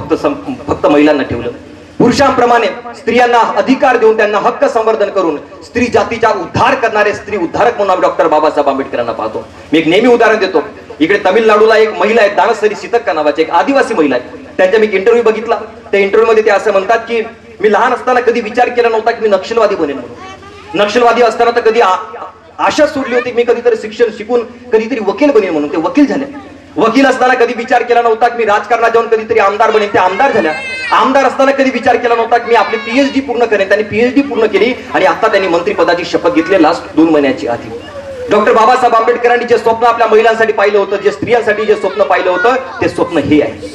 फक्त महिलांना ठेवलं. पुरुषांप्रमाणे स्त्रियांना अधिकार देऊन, त्यांना हक्क संवर्धन करून स्त्री जातीचा उद्धार करणारे स्त्री उद्धारक म्हणून आम्ही डॉक्टर बाबासाहेब आंबेडकरांना पाहतो. मी एक नेहमी उदाहरण देतो. इकडे तामिळनाडूला एक महिला आहे, दानसरी सीतक्का नावाची एक आदिवासी महिला आहे. त्यांचा मी इंटरव्ह्यू बघितला. त्या इंटरव्ह्यू मध्ये ते असं म्हणतात की मी लहान असताना कधी विचार केला नव्हता की मी नक्षलवादी बनेन म्हणून. नक्षलवादी असताना तर कधी आशा सोडली होती मी कधीतरी शिक्षण शिकून कधीतरी वकील बनेन म्हणून. ते वकील झाले. वकील असताना कधी विचार केला नव्हता की मी राजकारणात जाऊन कधीतरी आमदार बनेन. ते आमदार झाल्या. आमदार असताना कधी विचार केला नव्हता की मी आपली पीएचडी पूर्ण करेन. त्यांनी पीएचडी पूर्ण केली आणि आता त्यांनी मंत्रिपदाची शपथ घेतली लास्ट 2 महिन्याची आधी. डॉक्टर बाबासाहेब आंबेडकरांनी जे स्वप्न आपल्या महिलांसाठी पाहिलं होतं, जे स्त्रियांसाठी जे स्वप्न पाहिलं होतं, ते स्वप्न हे आहे.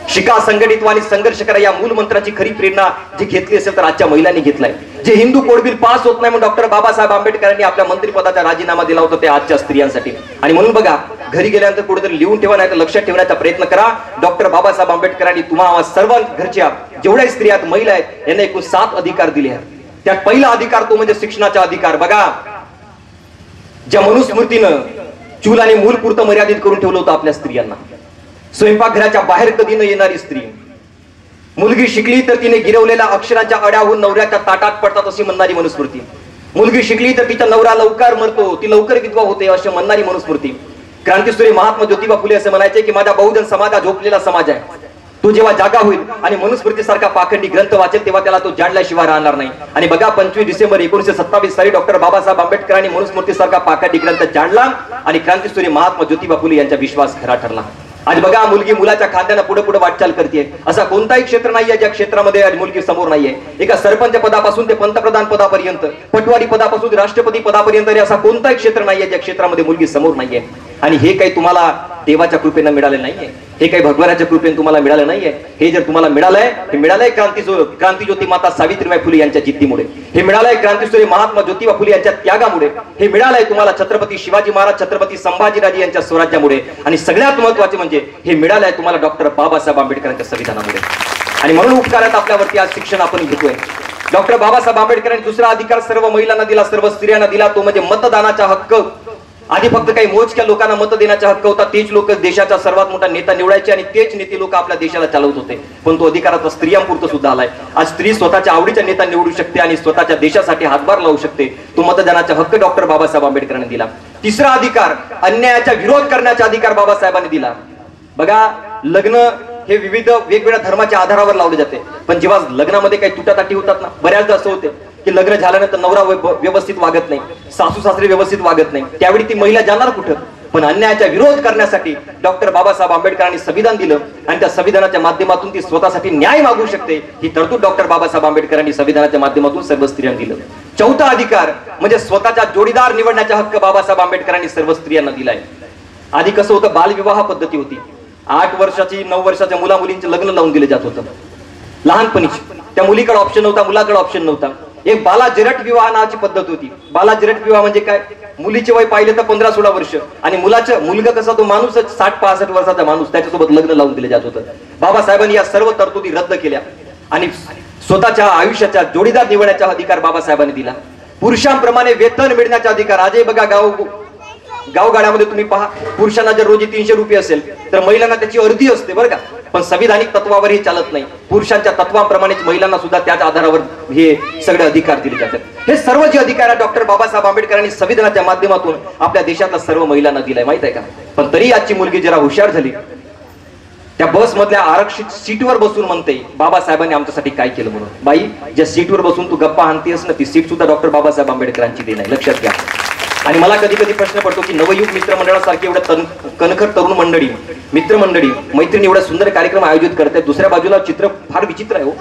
शिका, संघटित व्हा आणि संघर्ष करा या मूल मंत्राची खरी प्रेरणा जी घेतली असेल तर आजच्या महिलांनी घेतलाय. जे हिंदू कोड बिल पास होत नाही म्हणून डॉक्टर बाबासाहेब आंबेडकरांनी आपल्या मंत्रिपदाचा राजीनामा दिला होता, ते आजच्या स्त्रियांसाठी. आणि म्हणून बघा, घरी गेल्यानंतर कुठेतरी लिहून ठेवा, नाही तर लक्षात ठेवण्याचा प्रयत्न करा. डॉक्टर बाबासाहेब आंबेडकरांनी तुम्हा सर्व घरच्या जेवढ्या स्त्रिया आहेत, महिला आहेत, यांना एकूण 7 अधिकार दिले आहेत. त्यात पहिला अधिकार तो म्हणजे शिक्षणाचा अधिकार. बघा, ज्या मनुस्मृतीनं चूल आणि मूल पुरतं मर्यादित करून ठेवलं होतं आपल्या स्त्रियांना. स्वयंपाकघराच्या बाहेर कधी न येणारी स्त्री, मुलगी शिकली तर तिने गिरवलेल्या अक्षरांच्या अड्याहून नवऱ्याच्या ताटात पडतात अशी म्हणणारी मनुस्मृती. मुलगी शिकली तर तिचा नवरा लवकर मरतो, ती लवकर विधवा होते अशी म्हणणारी मनुस्मृती. क्रांतीसूर्य महात्मा ज्योतिबा फुले असे म्हणायचे की माझा बहुजन समाज हा झोपलेला समाज आहे. तो जेव्हा जागा होईल आणि मनुस्मृतीसारखा पाखंडी ग्रंथ वाचेल तेव्हा त्याला तो जाणल्याशिवाय राहणार नाही. आणि बघा, 25 डिसेंबर 1927 साली डॉक्टर बाबासाहेब आंबेडकरांनी मनुस्मृतीसारखा पाखंडी ग्रंथ जाणला आणि क्रांतीसूर्य महात्मा ज्योतिबा फुले यांचा विश्वास खरा ठरला. आज बघा, मुलगी मुलाच्या खांद्यानं पुढे पुढे वाटचाल करते. असा कोणताही क्षेत्र नाहीये ज्या क्षेत्रामध्ये आज मुलगी समोर नाहीये. एका सरपंच पदापासून ते पंतप्रधान पदापर्यंत, पटवारी पदापासून राष्ट्रपती पदापर्यंत असा कोणताही क्षेत्र नाहीये ज्या क्षेत्रामध्ये मुलगी समोर नाहीये. आणि हे काही तुम्हाला देवाच्या कृपेनं मिळाले नाहीये, हे काही भगवानाच्या कृपेने तुम्हाला मिळालं नाहीये. हे जर तुम्हाला मिळालंय, हे मिळालंय क्रांतिज्योती माता सावित्रीबाई फुले यांच्या जिद्दीमुळे. हे मिळालंय क्रांतीसूर्य महात्मा ज्योतिबा फुले यांच्या त्यागामुळे. हे मिळालंय तुम्हाला छत्रपती शिवाजी महाराज, छत्रपती संभाजीराजे यांच्या स्वराज्यामुळे. आणि सगळ्यात महत्त्वाचे म्हणजे हे मिळालंय तुम्हाला डॉक्टर बाबासाहेब आंबेडकरांच्या संविधानामुळे. आणि म्हणून उपकारात आपल्यावरती आज शिक्षण आपण घेतोय. डॉक्टर बाबासाहेब आंबेडकरांनी दुसरा अधिकार सर्व महिलांना दिला, सर्व स्त्रियांना दिला, तो म्हणजे मतदानाचा हक्क. आधी फक्त काही मोजक्या लोकांना मत देण्याचा हक्क होता. तेच लोक देशाचा सर्वात मोठा नेता निवडायचे आणि तेच नेते लोक आपल्या देशाला चालवत होते. पण तो अधिकार आता स्त्रियांपुरतं सुद्धा आलाय. आज स्त्री स्वतःच्या आवडीचा नेता निवडू शकते आणि स्वतःच्या देशासाठी हातभार लावू शकते. तो मतदानाचा हक्क डॉक्टर बाबासाहेब आंबेडकरांनी दिला. तिसरा अधिकार, अन्यायाचा विरोध करण्याचा अधिकार बाबासाहेबांनी दिला. बघा, लग्न हे विविध वेगवेगळ्या धर्माच्या आधारावर लावले जाते. पण जेव्हा लग्नामध्ये काही तुटाताटी होतात ना, बऱ्याचदा असं होते की लग्न झाल्यानंतर नवरा व्यवस्थित वागत नाही, सासू सासरे व्यवस्थित वागत नाही, त्यावेळी ती महिला जाणार कुठं? पण अन्यायाचा विरोध करण्यासाठी डॉक्टर बाबासाहेब आंबेडकरांनी संविधान दिलं आणि त्या संविधानाच्या माध्यमातून ती स्वतःसाठी न्याय मागू शकते, ही तरतूद डॉक्टर बाबासाहेब आंबेडकरांनी संविधानाच्या माध्यमातून सर्व स्त्रियांना दिलं. चौथा अधिकार म्हणजे स्वतःचा जोडीदार निवडण्याचा हक्क बाबासाहेब आंबेडकरांनी सर्व स्त्रियांना दिलाय. आधी कसं होतं, बालविवाह पद्धती होती. 8 वर्षाची 9 वर्षाच्या मुला मुलींचे लग्न लावून दिले जात होतं लहानपणीच. त्या मुलीकडे ऑप्शन नव्हता, मुलाकडे ऑप्शन नव्हता. एक बाला जरट विवाह नावाची पद्धत होती. बाला जरट विवाह म्हणजे काय, मुलीचे वय पाहिले तर 15-16 वर्ष आणि मुलगा कसा तो माणूसच 60-65 वर्षाचा माणूस, त्याच्यासोबत लग्न लावून दिले जात होतं. बाबासाहेबांनी या सर्व तरतुदी रद्द केल्या आणि स्वतःच्या आयुष्याचा जोडीदार निवडण्याचा अधिकार बाबासाहेबांनी दिला. पुरुषांप्रमाणे वेतन मिळण्याचा अधिकार. आजही बघा, गावगाड्यामध्ये तुम्ही पहा, पुरुषांना जर रोजी 300 रुपये असेल तर महिलांना त्याची अर्धी असते बरं का. पण संविधानिक तत्वावर हे चालत नाही. पुरुषांच्या तत्वांप्रमाणेच महिलांना सुद्धा त्याच आधारावर हे सगळे अधिकार दिले जातात. हे सर्व जे अधिकार डॉक्टर बाबासाहेब आंबेडकरांनी संविधानाच्या माध्यमातून आपल्या देशातल्या सर्व महिलांना दिलाय, माहित आहे का. पण तरी आजची मुलगी जरा हुशार झाली. त्या बसमधल्या आरक्षित सीटवर बसून म्हणते बाबासाहेबांनी आमच्यासाठी काय केलं म्हणून. बाई, ज्या सीटवर बसून तू गप्पा हाणतेस ना, ती सीट सुद्धा डॉक्टर बाबासाहेब आंबेडकरांची देण आहे, लक्षात घ्या. आणि मला कधी कधी प्रश्न पडतो की नवयुग मित्रमंडळासारखी एवढं कणखर तरुण मंडळी, मित्रमंडळी, मैत्रिणी एवढा सुंदर कार्यक्रम आयोजित करतात, दुसऱ्या बाजूला चित्र फार विचित्र आहे हो.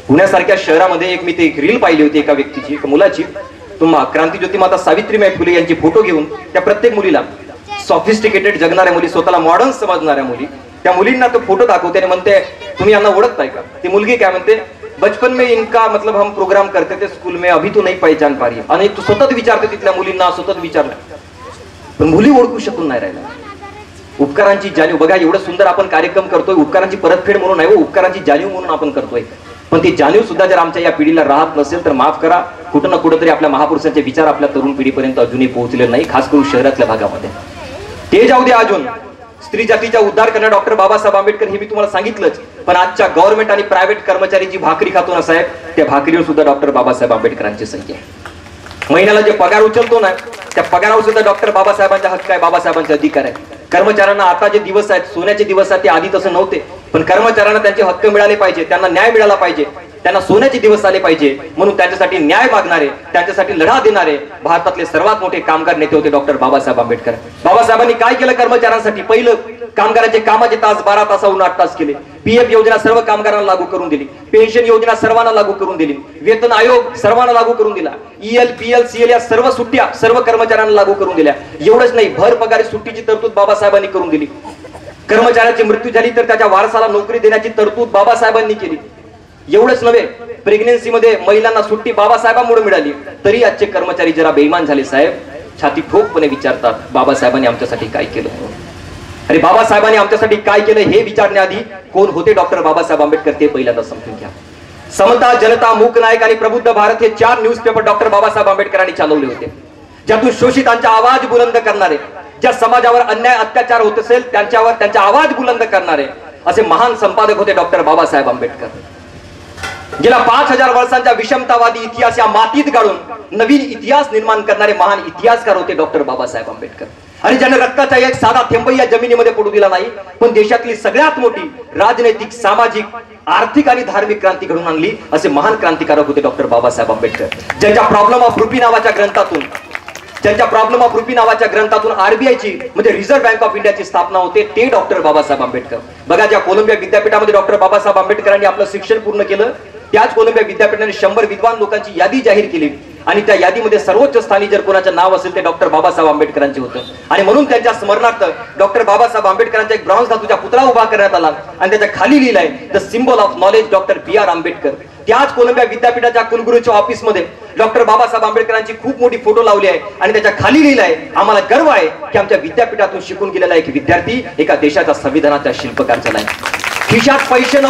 पुण्यासारख्या शहरामध्ये एक मी ते एक रील पाहिली होती एका व्यक्तीची, एका मुलाची. तुम्हा क्रांतीज्योती माता सावित्रीबाई फुले यांची फोटो घेऊन त्या प्रत्येक मुलीला, सॉफिस्टिकेटेड जगणाऱ्या मुली, स्वतःला मॉडर्न समजणाऱ्या मुली, त्या मुलींना तो फोटो दाखवते आणि म्हणते तुम्ही यांना ओळखताय का. ती मुलगी काय म्हणते, बचपन में इनका मतलब हम प्रोग्राम करते थे स्कूल में, अभी तो नहीं पहचान पा रही. आणि तू सतत विचारते तिथल्या मुलींना, सतत विचारलं, पण मुली ओळखू शकून नाही राहिल्या. उपकारांची जाणीव बघा, एवढं सुंदर आपण कार्यक्रम करतोय, उपकारांची परतफेड म्हणून नाही, उपकारांची जाणीव म्हणून आपण करतोय. पण ती जाणीव सुद्धा जर आमच्या या पिढीला राहत नसेल तर माफ करा, कुठं ना कुठंतरी आपल्या महापुरुषांचे विचार आपल्या तरुण पिढीपर्यंत अजूनही पोहोचले नाही, खास करून शहरातल्या भागामध्ये. ते जाऊ दे, अजून स्त्री जातीचा उद्धार करणारे डॉक्टर बाबासाहेब आंबेडकर हे मी तुम्हाला सांगितलंच. पण आजच्या गव्हर्नमेंट आणि प्रायव्हेट कर्मचारी जी भाकरी खातो ना साहेब, त्या भाकरीवर सुद्धा डॉक्टर बाबासाहेब आंबेडकरांची संख्या आहे. महिन्याला जे पगार उचलतो ना, त्या पगारावर सुद्धा डॉक्टर बाबासाहेबांचा हक्क आहे, बाबासाहेबांचे अधिकार आहे. कर्मचाऱ्यांना आता जे दिवस आहेत, सोन्याचे दिवस आहेत, ते आधी तसं नव्हते, पण कर्मचाऱ्यांना त्यांचे हक्क मिळाले पाहिजे, त्यांना न्याय मिळाला पाहिजे, त्यांना सोन्याचे दिवस आले पाहिजे. म्हणून त्यांच्यासाठी न्याय मागणारे, त्यांच्यासाठी लढा देणारे भारतातले सर्वात मोठे कामगार नेते होते डॉक्टर बाबासाहेब आंबेडकर. बाबासाहेबांनी काय केलं कर्मचाऱ्यांसाठी, पहिलं कामगारांचे कामाचे तास 12 तासाहून 8 तास केले. पीएफ योजना सर्व कामगारांना लागू करून दिली, पेन्शन योजना सर्वांना लागू करून दिली, वेतन आयोग सर्वांना लागू करून दिला, EL, PL, CL या सर्व सुट्ट्या सर्व कर्मचाऱ्यांना लागू करून दिल्या. एवढंच नाही, भर पगारी सुट्टीची तरतूद बाबासाहेबांनी करून दिली. कर्मचाऱ्याची मृत्यू झाली तर त्याच्या वारसाला नोकरी देण्याची तरतूद बाबासाहेबांनी केली. एवढंच नव्हे, प्रेग्नेन्सी मध्ये महिलांना सुट्टी बाबासाहेबांमुळे मिळाली. तरी आजचे कर्मचारी जरा बेईमान झाले साहेब, छाती ठोकपणे विचारतात बाबासाहेबांनी आमच्यासाठी काय केलं. अरे बाबासाहेबांनी आमच्यासाठी काय केलं हे विचारण्याआधी कोण होते डॉक्टर बाबासाहेब आंबेडकर ते पहिल्यांदा समजून घ्या. समता, जनता, मूक नायक आणि प्रबुद्ध भारत हे 4 न्यूजपेपर डॉक्टर बाबासाहेब आंबेडकरांनी चालवले होते, ज्यातून शोषितांचा आवाज बुलंद करणारे, ज्या समाजावर अन्याय अत्याचार होत असेल त्यांच्यावर त्यांचा आवाज बुलंद करणारे असे महान संपादक होते डॉक्टर बाबासाहेब आंबेडकर. गेल्या 5000 वर्षांच्या विषमतावादी इतिहास या मातीत गाळून नवीन इतिहास निर्माण करणारे महान इतिहासकार होते डॉक्टर बाबासाहेब आंबेडकर. आणि ज्याने रक्ताचा एक साधा थेंब या जमिनीमध्ये पडू दिला नाही, पण देशातली सगळ्यात मोठी राजनैतिक, सामाजिक, आर्थिक आणि धार्मिक क्रांती घडवून आणली असे महान क्रांतिकारक होते डॉक्टर बाबासाहेब आंबेडकर. ज्यांच्या प्रॉब्लेम ऑफ रुपी नावाच्या ग्रंथातून RBIची म्हणजे रिझर्व्ह बँक ऑफ इंडियाची स्थापना होते, ते डॉक्टर बाबासाहेब आंबेडकर. बघा, ज्या कोलंबिया विद्यापीठामध्ये डॉक्टर बाबासाहेब आंबेडकरांनी आपलं शिक्षण पूर्ण केलं, त्याच कोलंबिया विद्यापीठाने 100 विद्वान लोकांची यादी जाहीर केली आणि त्या यादीमध्ये सर्वोच्च स्थानी जर कोणाचं नाव असेल ते डॉक्टर बाबासाहेब आंबेडकरांचे होतं. आणि म्हणून त्यांच्या स्मरणार्थ डॉक्टर बाबासाहेब आंबेडकरांचा एक ब्रॉन्झ धातूचा पुतळा उभा करण्यात आला आणि त्याच्या खाली लिहिलाय the symbol of knowledge doctor BR Ambedkar. त्याच कोलंबिया विद्यापीठाच्या कुलगुरूच्या ऑफिसमध्ये डॉक्टर बाबासाहेब आंबेडकरांची खूप मोठी फोटो लावली आहे आणि त्याच्या खाली लिहिलाय, आम्हाला गर्व आहे की आमच्या विद्यापीठातून शिकून गेलेला एक विद्यार्थी एका देशाच्या संविधानाचा शिल्पकार झालाय. खिशात पैसे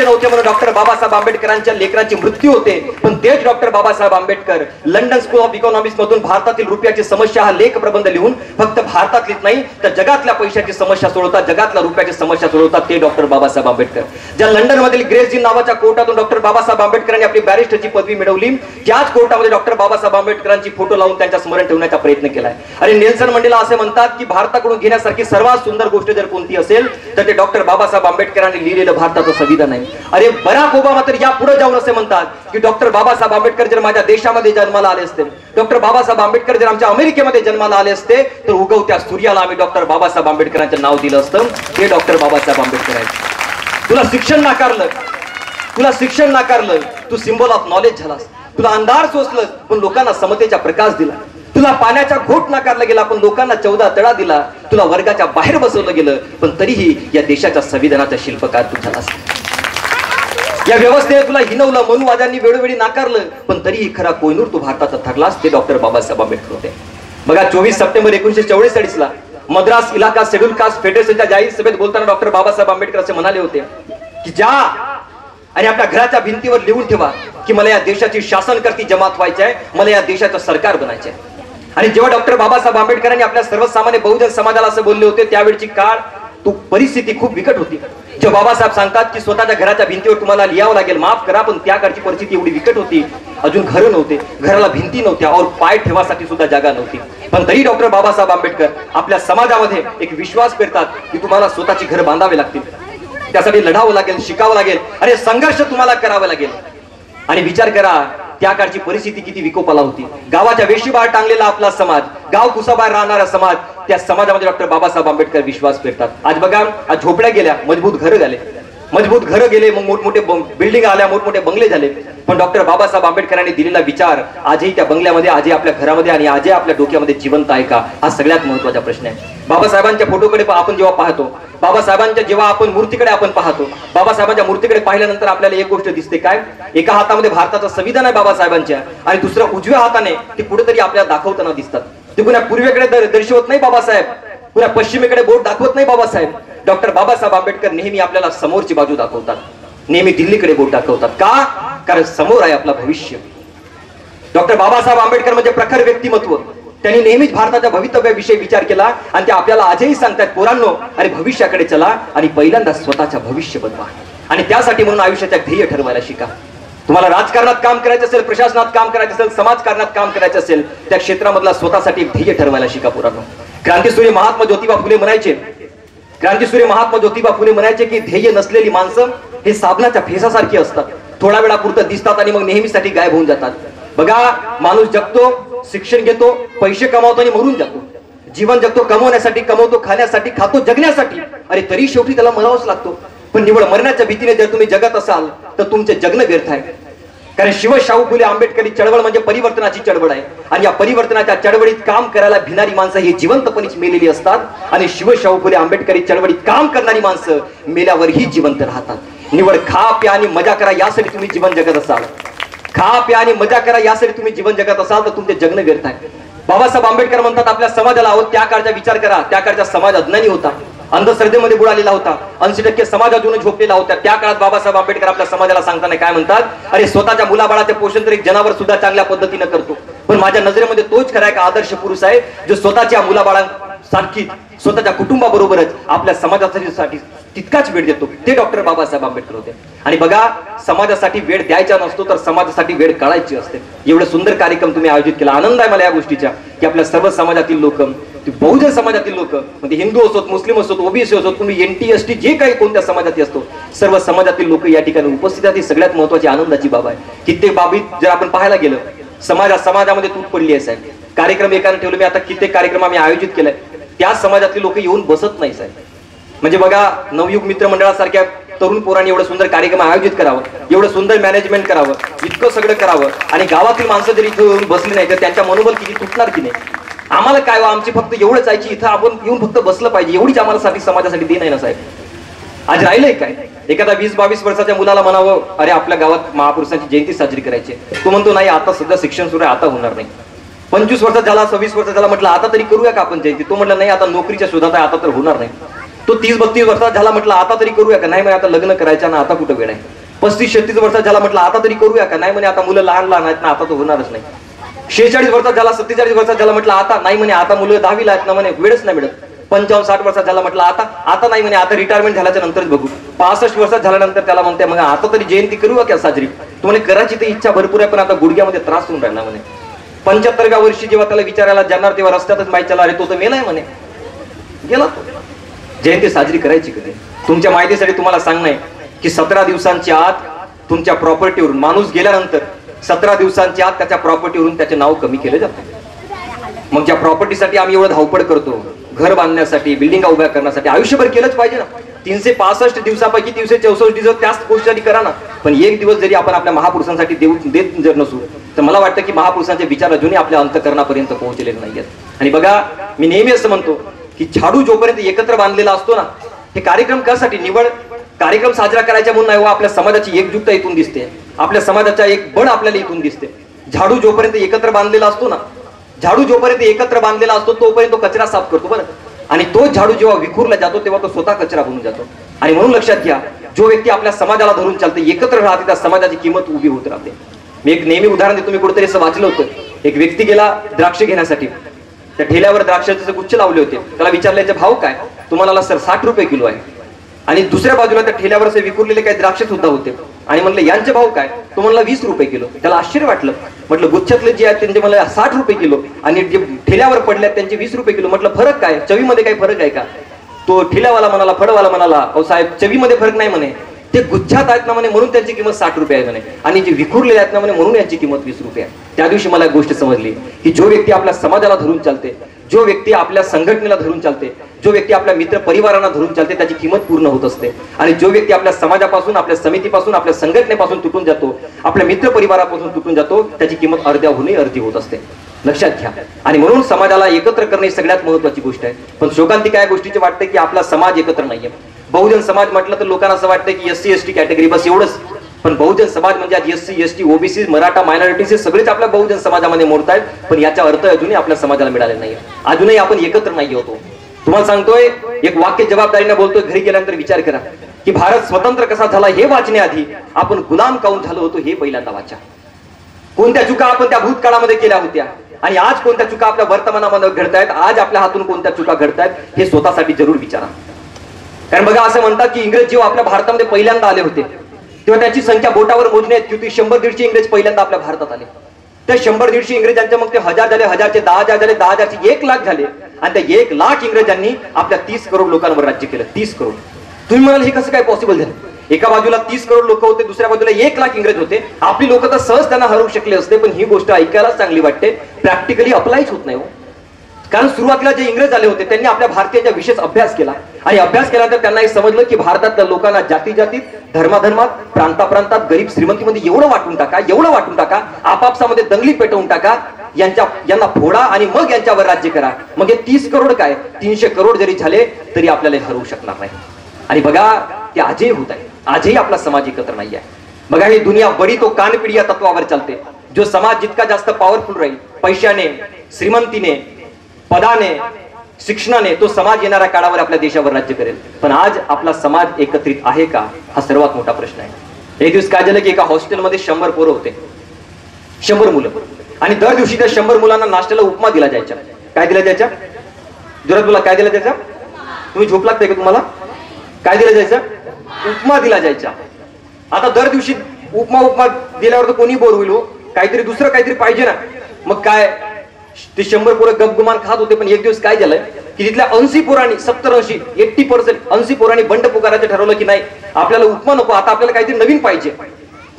नव्हते म्हणून डॉक्टर बाबासाहेब आंबेडकरांच्या लेकरांची मृत्यू होते, पण तेच doctor Babasaheb Ambedkar London school of economics मधून भारतातील रुपयाची समस्या हा लेख प्रबंध लिहून फक्त भारतातलीच नाही तर जगातल्या पैशाची समस्या सोडवतात, जगातल्या रुपयाची समस्या सोडवतात, ते डॉक्टर बाबासाहेब आंबेडकर. ज्या लंडन मधील ग्रेस जीन नावाच्या कोर्टातून डॉक्टर बाबासाहेब आंबेडकरांनी आपली बॅरिस्टरची पदवी मिळवली, त्याच कोर्टामध्ये डॉक्टर बाबासाहेब आंबेडकरांची फोटो लावून त्यांच्या स्मरण ठेवण्याचा प्रयत्न केलाय. आणि नेल्सन मंडेला असे म्हणतात की भारताकडून घेण्यासारखी सर्वात सुंदर गोष्ट जर कोणती असेल तर ते डॉक्टर बाबासाहेब आंबेडकरांनी लिहिलेलं भारताचं संविधान आहे. अरे बराक ओबामा तर या पुढे जाऊन असे म्हणतात की डॉक्टर बाबासाहेब आंबेडकर जर माझ्या देशामध्ये जन्माला आले असते, डॉक्टर बाबासाहेब आंबेडकर जर आमच्या अमेरिकेमध्ये जन्माला आले असते तर उगवत्या सूर्याला आम्ही डॉक्टर बाबासाहेब आंबेडकरांचं नाव दिलं असतं. हे डॉक्टर बाबासाहेब आंबेडकर आहेत. तुला शिक्षण नाकारलं, तू सिम्बॉल ऑफ नॉलेज झालास, तुला अंधार सोसलं पण लोकांना समतेचा प्रकाश दिला, तुला पाण्याचा घोट नाकारला गेला पण लोकांना 14 तळा दिला, तुला वर्गाच्या बाहेर बसवलं गेलं पण तरीही या देशाच्या संविधानाचा शिल्पकार तू झालास. या व्यवस्थेने तुला हिनवलं, मनुवाद्यांनी वेळोवेळी नाकारलं पण तरीही खरा कोहिनूर तू भारताचा ठरलास, ते डॉक्टर बाबासाहेब आंबेडकर होते. बघा, 24 सप्टेंबर 1944 ला मद्रास इलाका शेड्यूल कास्ट फेडरेशनच्या जाहीर सभेत बोलताना डॉक्टर बाबासाहेब आंबेडकर असे म्हणाले होते की जा आणि आपल्या घराच्या भिंतीवर लिहून ठेवा की मला या देशाची शासनकर्ती जमात व्हायची आहे, मला या देशाचं सरकार बनायचे आहे. आणि जेव्हा डॉक्टर बाबासाहेब आंबेडकरांनी आपल्या सर्वसामान्य बहुजन समाजाला असं बोलले होते त्यावेळची काळ परिस्थिती खूप बिकट होती. जेव्हा बाबासाहेब सांगतात की स्वतःच्या घराच्या भिंतीवर तुम्हाला लिहावं लागेल, माफ करा पण त्या काळची परिस्थिती एवढी बिकट होती अजून घरं नव्हते, घराला भिंती नव्हत्या और पाय ठेवासाठी सुद्धा जागा नव्हती. पण तरी डॉक्टर बाबासाहेब आंबेडकर आपल्या समाजामध्ये एक विश्वास पेरतात की तुम्हाला स्वतःची घर बांधावे लागतील, त्यासाठी लढावं लागेल, शिकावं लागेल आणि संघर्ष तुम्हाला करावा लागेल. आणि विचार करा त्या काळची परिस्थिती किती विकोपाला होती. गावाच्या वेशीबाहेर टांगलेला आपला समाज, गाव कुसाबाहेर राहणारा समाज, त्या समाजामध्ये डॉक्टर बाबासाहेब आंबेडकर विश्वास पेरतात. आज बघा, आज झोपड्या गेल्या, मजबूत घरं गेले, मग मोठमोठे बिल्डिंग आल्या, मोठमोठे बंगले झाले. पण डॉक्टर बाबासाहेब आंबेडकरांनी दिलेला विचार आजही त्या बंगल्यामध्ये, आजही आपल्या घरामध्ये आणि आजही आपल्या डोक्यामध्ये जिवंत आहे का, हा सगळ्यात महत्त्वाचा प्रश्न आहे. बाबासाहेबांच्या फोटोकडे आपण जेव्हा पाहतो, बाबासाहेबांच्या जेव्हा आपण मूर्तीकडे आपण पाहतो, बाबासाहेबांच्या मूर्तीकडे पाहिल्यानंतर आपल्याला एक गोष्ट दिसते, काय, एका हातामध्ये भारताचं संविधान आहे बाबासाहेबांच्या आणि दुसऱ्या उजव्या हाताने ते कुठेतरी आपल्याला दाखवताना दिसतात. ते पुन्हा पूर्वेकडे दर्शवत नाही बाबासाहेब, पुन्हा पश्चिमेकडे बोट दाखवत नाही बाबासाहेब. डॉक्टर बाबासाहेब आंबेडकर नेहमी आपल्याला समोरची बाजू दाखवतात, नेहमी दिल्लीकडे बोट दाखवतात. का? कारण समोर आहे आपलं भविष्य. डॉक्टर बाबासाहेब आंबेडकर म्हणजे प्रखर व्यक्तिमत्व. त्यांनी नेहमीच भारताच्या भवितव्याविषयी विचार केला आणि ते आपल्याला आजही सांगतात, पोरांनो, अरे भविष्याकडे चला आणि पहिल्यांदा स्वतःच्या भविष्य बनवा. आणि त्यासाठी म्हणून आयुष्याच्या ध्येय ठरवायला शिका. तुम्हाला राजकारणात काम करायचं असेल, प्रशासनात काम करायचं असेल, समाजकारणात काम करायचं असेल, त्या क्षेत्रामधला स्वतःसाठी एक ध्येय ठरवायला शिका पोरांनो. क्रांतीसूर्य महात्मा ज्योतिबा फुले म्हणायचे की ध्येय नसलेली माणसं हे साबणाच्या फेसासारखी असतात, थोडा वेळापुरतं दिसतात आणि मग नेहमीसाठी गायब होऊन जातात. बघा, माणूस जगतो, शिक्षण घेतो, पैसे कमावतो आणि मरून जातो. जीवन जगतो, कमवण्यासाठी कमवतो, खाण्यासाठी खातो, जगण्यासाठी, अरे तरी शेवटी त्याला मरावंच लागतो. पण निवड मरण्याच्या भीतीने जर तुम्ही जगत असाल तर तुमचे जगणं व्यर्थ आहे. कारण शाहू फुले आंबेडकरी चळवळ म्हणजे परिवर्तनाची चळवळ आहे आणि या परिवर्तनाच्या चळवळीत काम करायला भिणारी माणसं ही जिवंतपणीच मेलेली असतात आणि शाहू फुले आंबेडकरी चळवळीत काम करणारी माणसं मेल्यावरही जिवंत राहतात. निवड खा प्या आणि मजा करा यासाठी तुम्ही जीवन जगत असाल, खा प्या आणि मजा करा यासाठी तुम्ही जीवन जगत असाल तर तुमचे जगणं व्यर्थ आहे. बाबासाहेब आंबेडकर म्हणतात आपल्या समाजाला, आहोत त्या काळचा विचार करा, त्या काळचा समाज अज्ञानी होता, अंधश्रद्धेमध्ये बुडालेला होता, 80% समाज अजून झोपलेला होता. त्या काळात बाबासाहेब आंबेडकर आपल्या समाजाला सांगताना काय म्हणतात, अरे स्वतःच्या मुलाबाळाचे पोषण तर एक जनावर सुद्धा चांगल्या पद्धतीने करतो, पण माझ्या नजरेमध्ये तोच खरा एक आदर्श पुरुष आहे जो स्वतःच्या मुलाबाळांसारखी स्वतःच्या कुटुंबाबरोबरच आपल्या समाजासाठी तितकाच वेळ देतो. ते डॉक्टर बाबासाहेब आंबेडकर होते. आणि बघा, समाजासाठी वेळ द्यायचा नसतो तर समाजासाठी वेळ काढायची असते. एवढं सुंदर कार्यक्रम तुम्ही आयोजित केला. आनंद आहे मला या गोष्टीचा की आपल्या सर्व समाजातील लोक, बहुजन समाजातील लोक, म्हणजे हिंदू असोत, मुस्लिम असोत, ओबीसी असोत, तुम्ही NT ST जे काही कोणत्या समाजातील असतो, सर्व समाजातील लोक या ठिकाणी उपस्थित आहेत. ही सगळ्यात महत्वाची आनंदाची बाब आहे. कित्येक बाबीत जर आपण पाहायला गेलं, समाजामध्ये तूट पडली आहे साहेब. कार्यक्रम एकाने ठेवले, मी आता कित्येक कार्यक्रम आम्ही आयोजित केलाय, त्या समाजातले लोक येऊन बसत नाही साहेब. म्हणजे बघा, नवयुग मित्र मंडळासारख्या तरुण पोरांनी एवढं सुंदर कार्यक्रम आयोजित करावं, एवढं सुंदर मॅनेजमेंट करावं, इतकं सगळं करावं आणि गावातील माणसं जरी इथं येऊन बसली नाही तर त्यांच्या मनोबल किती तुटणार की नाही. आम्हाला काय वा, आमची फक्त एवढंच आहे की इथं आपण येऊन फक्त बसलं पाहिजे, एवढीच आम्हाला समाजासाठी देण आहे ना साहेब. आज राहिलंय काय? एखादा 20-22 वर्षाच्या मुलाला म्हणावं, अरे आपल्या गावात महापुरुषांची जयंती साजरी करायची, तो म्हणतो नाही, आता सध्या शिक्षण सुरू आहे, आता होणार नाही. 25 वर्षात झाला, 26 वर्षात झाला, म्हटलं आता तरी करूया का आपण जयंती, तो म्हटलं नाही, आता नोकरीच्या शोधात आहे, आता तर होणार नाही. तो 30-32 वर्षात झाला, म्हटलं आता तरी करूया का, नाही म्हणे आता लग्न करायच्या ना, आता कुठं वेळ आहे. 35-36 वर्षात झाला, म्हटलं आता तरी करूया का, नाही म्हणे आता मुलं लहान आहेत ना, आता तो होणारच नाही. 46 वर्षात झाला, 47 वर्षात झाला, म्हटलं आता नाही म्हणे, आता मुलं 10वीला आहेत ना म्हणे, वेळच नाही मिळत. 55-60 वर्षात झाला, म्हटलं आता नाही म्हणे, आता रिटायरमेंट झाल्याच्या नंतरच बघू. 65 वर्षात झाल्यानंतर त्याला म्हणते, मग आता तरी जयंती करूया का साजरी, तो म्हणे करायची तर इच्छा भरपूर आहे पण आता गुडघ्यामध्ये त्रास होऊन राहिला म्हणे. 75व्या वर्षी जेव्हा त्याला विचारायला जाणार तेव्हा रस्त्यातच माहीत चला, अरे तो तर मेलाय म्हणे, गेला तो. जयंती साजरी करायची कधी? तुमच्या माहितीसाठी तुम्हाला सांगणं की 17 दिवसांच्या आत तुमच्या प्रॉपर्टीवरून, माणूस गेल्यानंतर 17 दिवसांच्या आत त्याच्या प्रॉपर्टीवरून त्याचे नाव कमी केले जाते. मग ज्या प्रॉपर्टीसाठी आम्ही एवढं धावपळ करतो, घर बांधण्यासाठी, बिल्डिंग उभ्या करण्यासाठी, आयुष्यभर केलंच पाहिजे ना. 365 दिवसापैकी 364 दिवस त्याच गोष्टीसाठी करा ना. पण एक दिवस जरी आपण आपल्या महापुरुषांसाठी देत जर नसू तर मला वाटतं की महापुरुषांचे विचार अजूनही आपल्या अंतःकरणापर्यंत पोहोचलेले नाहीयेत. आणि बघा, मी नेहमी असं म्हणतो की झाडू जोपर्यंत एकत्र बांधलेला असतो ना, हे कार्यक्रम कशासाठी, निवड कार्यक्रम साजरा करायच्या म्हणून नाही, आपल्या समाजाची एकजुटता इथून दिसते, आपल्या समाजाचा एक बळ आपल्याला इथून दिसते. झाडू जोपर्यंत एकत्र बांधलेला असतो ना, झाडू जोपर्यंत एकत्र बांधलेला असतो तोपर्यंत तो कचरा साफ करतो बरं, आणि तो झाडू जेव्हा विखुरला जातो तेव्हा तो स्वतः कचरा बनून जातो. आणि म्हणून लक्षात घ्या, जो व्यक्ती आपल्या समाजाला धरून चालते, एकत्र राहते, त्या समाजाची किंमत उभी होत राहते. मी एक नेहमी उदाहरण देतो, मी कुठेतरी असं वाचलं होतं, एक व्यक्ती गेला द्राक्ष घेण्यासाठी, त्या ठेल्यावर द्राक्षाचे गुच्छ लावले होते, त्याला विचारल्याचे भाव काय, तुम्हाला सर 60 रुपये किलो आहे. आणि दुसऱ्या बाजूला त्या ठेल्यावर असे विखुरलेले काही द्राक्ष सुद्धा होते. आणि म्हणलं यांचे भाव काय? तो म्हणला 20 रुपये किलो. त्याला आश्चर्य वाटलं. म्हटलं गुच्छातले जे आहेत त्यांचे मला 60 रुपये किलो आणि जे ठेल्यावर पडले त्यांचे 20 रुपये किलो. म्हटलं फरक काय? चवीमध्ये काही फरक आहे का? तो ठेल्यावाला म्हणाला, फळवाला म्हणाला, अहो साहेब चवीमध्ये फरक नाही म्हणे, ते गुच्छात आहेत ना म्हणे म्हणून त्यांची किंमत 60 रुपये आहे म्हणे, आणि जे विखुरलेले आहेत ना म्हणे म्हणून यांची किंमत 20 रुपये आहे. त्या दिवशी मला एक गोष्ट समजली की जो व्यक्ती आपल्या समाजाला धरून चालते, जो व्यक्ती आपल्या संघटनेला धरून चालते, जो व्यक्ती आपल्या मित्र परिवारांना धरून चालते, त्याची किंमत पूर्ण होत असते. आणि जो व्यक्ती आपल्या समाजापासून, आपल्या समितीपासून, आपल्या संघटनेपासून तुटून जातो, आपल्या मित्र परिवारापासून तुटून जातो, त्याची किंमत अर्ध्याहूनही अर्धी होत असते. लक्षात घ्या. आणि म्हणून समाजाला एकत्र करणे सगळ्यात महत्वाची गोष्ट आहे. पण शोकांती काय गोष्टीचे वाटते की आपला समाज एकत्र नाहीये. बहुजन समाज म्हटलं तर लोकांना असं वाटतं की SC ST कॅटेगरी बस एवढंच. पण बहुजन समाज म्हणजे आज SC ST OBC Maratha minorities हे सगळेच आपल्या बहुजन समाजामध्ये मोडतायत. पण याचा अर्थ अजूनही आपल्या समाजाला मिळालेला नाही. अजूनही आपण एकत्र नाही होतो. तुम्हाला सांगतोय एक वाक्य जबाबदारीने बोलतोय, घरी गेल्यानंतर विचार करा की भारत स्वतंत्र कसा झाला हे वाचण्याआधी आपण गुलाम काऊन झालो होतो हे पहिल्यांदा वाचा. कोणत्या चुका आपण त्या भूतकाळामध्ये केल्या होत्या आणि आज कोणत्या चुका आपल्या वर्तमानामध्ये घडतायत, आज आपल्या हातून कोणत्या चुका घडतायत हे स्वतःसाठी जरूर विचारा. कारण बघा असं म्हणतात की इंग्रज जेव्हा आपल्या भारतामध्ये पहिल्यांदा आले होते तेव्हा त्याची संख्या बोटावर मोजण्यात की 100-150 इंग्रज पहिल्यांदा आपल्या भारतात आले. त्या 100-150 इंग्रजांच्या मग ते 1000 झाले, 1000चे 10,000 झाले, 10,000चे 1 लाख झाले आणि त्या 1 लाख इंग्रजांनी आपल्या 30 करोड लोकांवर राज्य केलं. 30 करोड. तुम्ही म्हणाल हे कसं काय पॉसिबल झालं? एका बाजूला 30 करोड लोक होते, दुसऱ्या बाजूला 1 लाख इंग्रज होते. आपली लोक तर सहज त्यांना हरवू शकले असते. पण ही गोष्ट ऐकायलाच चांगली वाटते, प्रॅक्टिकली अप्लायच होत नाही हो. कारण सुरुवातीला जे इंग्रज आले होते त्यांनी आपल्या भारतीयांचा विशेष अभ्यास केला आणि अभ्यास केल्यानंतर त्यांना हे समजलं की भारतातल्या लोकांना जाती जातीत, धर्माधर्मात, प्रांताप्रांतात, गरीब श्रीमंतीमध्ये एवढं वाटून टाका, आपापसामध्ये दंगली पेटवून टाका, यांना फोडा आणि मग यांच्यावर राज्य करा. मग हे 30 करोड काय 300 करोड जरी झाले तरी आपल्याला हरवू शकणार नाही. आणि बघा ते आजही होत आहे. आजही आपला समाज एकत्र नाही आहे. बघा ही दुनिया बडी तो कानपिडी या तत्वावर चालते. जो समाज जितका जास्त पॉवरफुल राहील, पैशाने, श्रीमंतीने, पदाने, शिक्षणाने, तो समाज येणाऱ्या काळावर आपल्या देशावर राज्य करेल. पण आज आपला समाज एकत्रित आहे का हा सर्वात मोठा प्रश्न आहे. एक दिवस काय झालं की एका हॉस्टेलमध्ये 100 पोरं होते, 100 मुलं, आणि दर दिवशी त्या 100 मुलांना नाश्त्याला उपमा दिला जायचा. काय दिला जायचा? जोरात बोला, काय दिला जायचा? तुम्ही झोप लागते का तुम्हाला? काय दिला जायचा? उपमा दिला जायचा. आता दर दिवशी उपमा दिल्यावर तर कोणी बोर होईल हो, काहीतरी दुसरं काहीतरी पाहिजे ना. मग काय ते 100 पोरं गपगुमान खात होते. पण एक दिवस काय झालंय की तिथल्या 80 पोरांनी 80% पोरांनी बंड पुकारायचं ठरवलं की नाही आपल्याला उपमा नको, आता आपल्याला काहीतरी नवीन पाहिजे.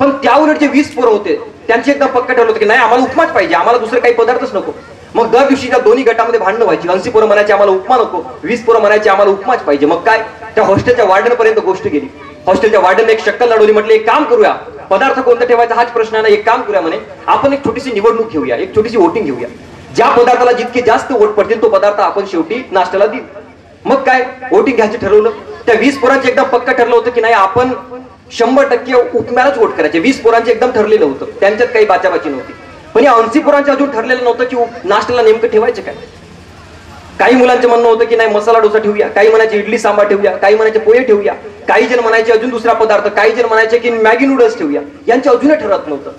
पण त्या उलट जे 20 पोरं होते त्यांची एकदम पक्का ठरवलं होतं की नाही आम्हाला उपमाच पाहिजे, आम्हाला दुसरे काही पदार्थच नको. मग दर दिवशी त्या दोन्ही गटामध्ये भांडणं व्हायची. 80 पोरं म्हणायचे आम्हाला उपमा नको, 20 पोरं म्हणायचे आम्हाला उपमाच पाहिजे. मग काय त्या हॉस्टेलच्या वार्डन पर्यंत गोष्ट गेली. हॉस्टेलच्या वार्डन एक शक्कल लढवली. म्हटलं एक काम करूया, पदार्थ कोणता ठेवायचा हाच प्रश्न आहे. एक काम करूया म्हणे, आपण एक छोटीशी निवडणूक घेऊया, एक छोटीशी वोटिंग घेऊया. ज्या पदार्थाला जितके जास्त वोट पडतील तो पदार्थ आपण शेवटी नाश्त्याला देऊ. मग काय वोटिंग घ्यायचं ठरवलं. त्या 20 पोरांचे एकदम पक्का ठरलं होतं की नाही आपण 100% उपम्यालाच वोट करायचे. 20 पोरांचे एकदम ठरलेलं होतं, त्यांच्यात काही बाचाबाची नव्हती. पण या 80 पोरांचे अजून ठरलेलं नव्हतं की नाश्त्याला नेमकं ठेवायचं काय. काही मुलांचं म्हणणं होतं की नाही मसाला डोसा ठेवूया, काही म्हणायचे इडली सांबार ठेवूया, काही म्हणायचे पोहे ठेवूया, काही जण म्हणायचे अजून दुसरा पदार्थ, काही जण म्हणायचे की मॅगी नूडल्स ठेवूया. यांचं अजूनही ठरत नव्हतं.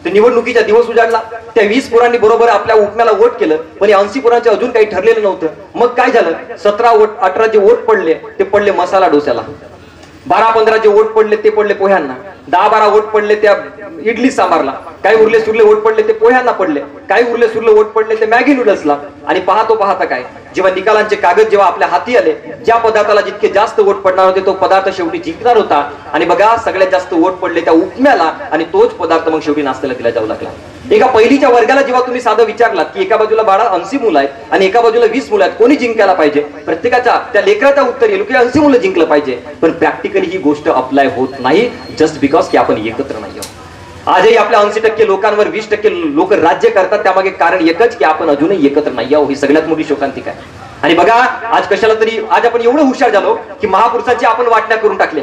तर निवडणुकीचा दिवस उजाडला. त्या 20 पोरांनी बरोबर आपल्या उपम्याला वोट केलं. पण या 80 पोरांचे अजून काही ठरलेलं नव्हतं. मग काय झालं, 17-18 जे वोट पडले ते पडले मसाला डोस्याला, 12-15 जे वोट पडले ते पडले पोह्यांना, 10-12 वोट पडले त्या इडली सांबारला, काही उरले सुरले वोट पडले ते पोह्यांना पडले, काही उरले सुरले वोट पडले ते मॅगी नूडल्सला. आणि पाहता काय जेव्हा निकालांचे कागद जेव्हा आपल्या हाती आले, ज्या पदार्थाला जितके जास्त वोट पडणार होते तो पदार्थ शेवटी जिंकणार होता. आणि बघा सगळ्यात जास्त वोट पडले त्या उपम्याला आणि तोच पदार्थ मग शेवटी नाश्त्याला दिला जाऊ लागला. एका पहिलीच्या वर्गाला जेव्हा तुम्ही साधं विचारलात की एका बाजूला 80 मुलं आहेत आणि एका बाजूला 20 मुलं आहेत, कोणी जिंकायला पाहिजे, प्रत्येकाच्या त्या लेकराचा उत्तर येईल की 80 मुलं जिंकलं पाहिजे. पण प्रॅक्टिकली ही गोष्ट अप्लाय होत नाही, जस्ट बिकॉज की आपण एकत्र नाही आहोत. आजही आपल्या 80% लोकांवर 20% लोक राज्य करतात. त्यामागे कारण एकच की आपण अजूनही एकत्र नाही आहोत. ही सगळ्यात मोठी शोकांतिका आहे. आणि बघा आज कशाला तरी आज आपण एवढं हुशार झालो की महापुरुषांची आपण वाटण्या करून टाकले.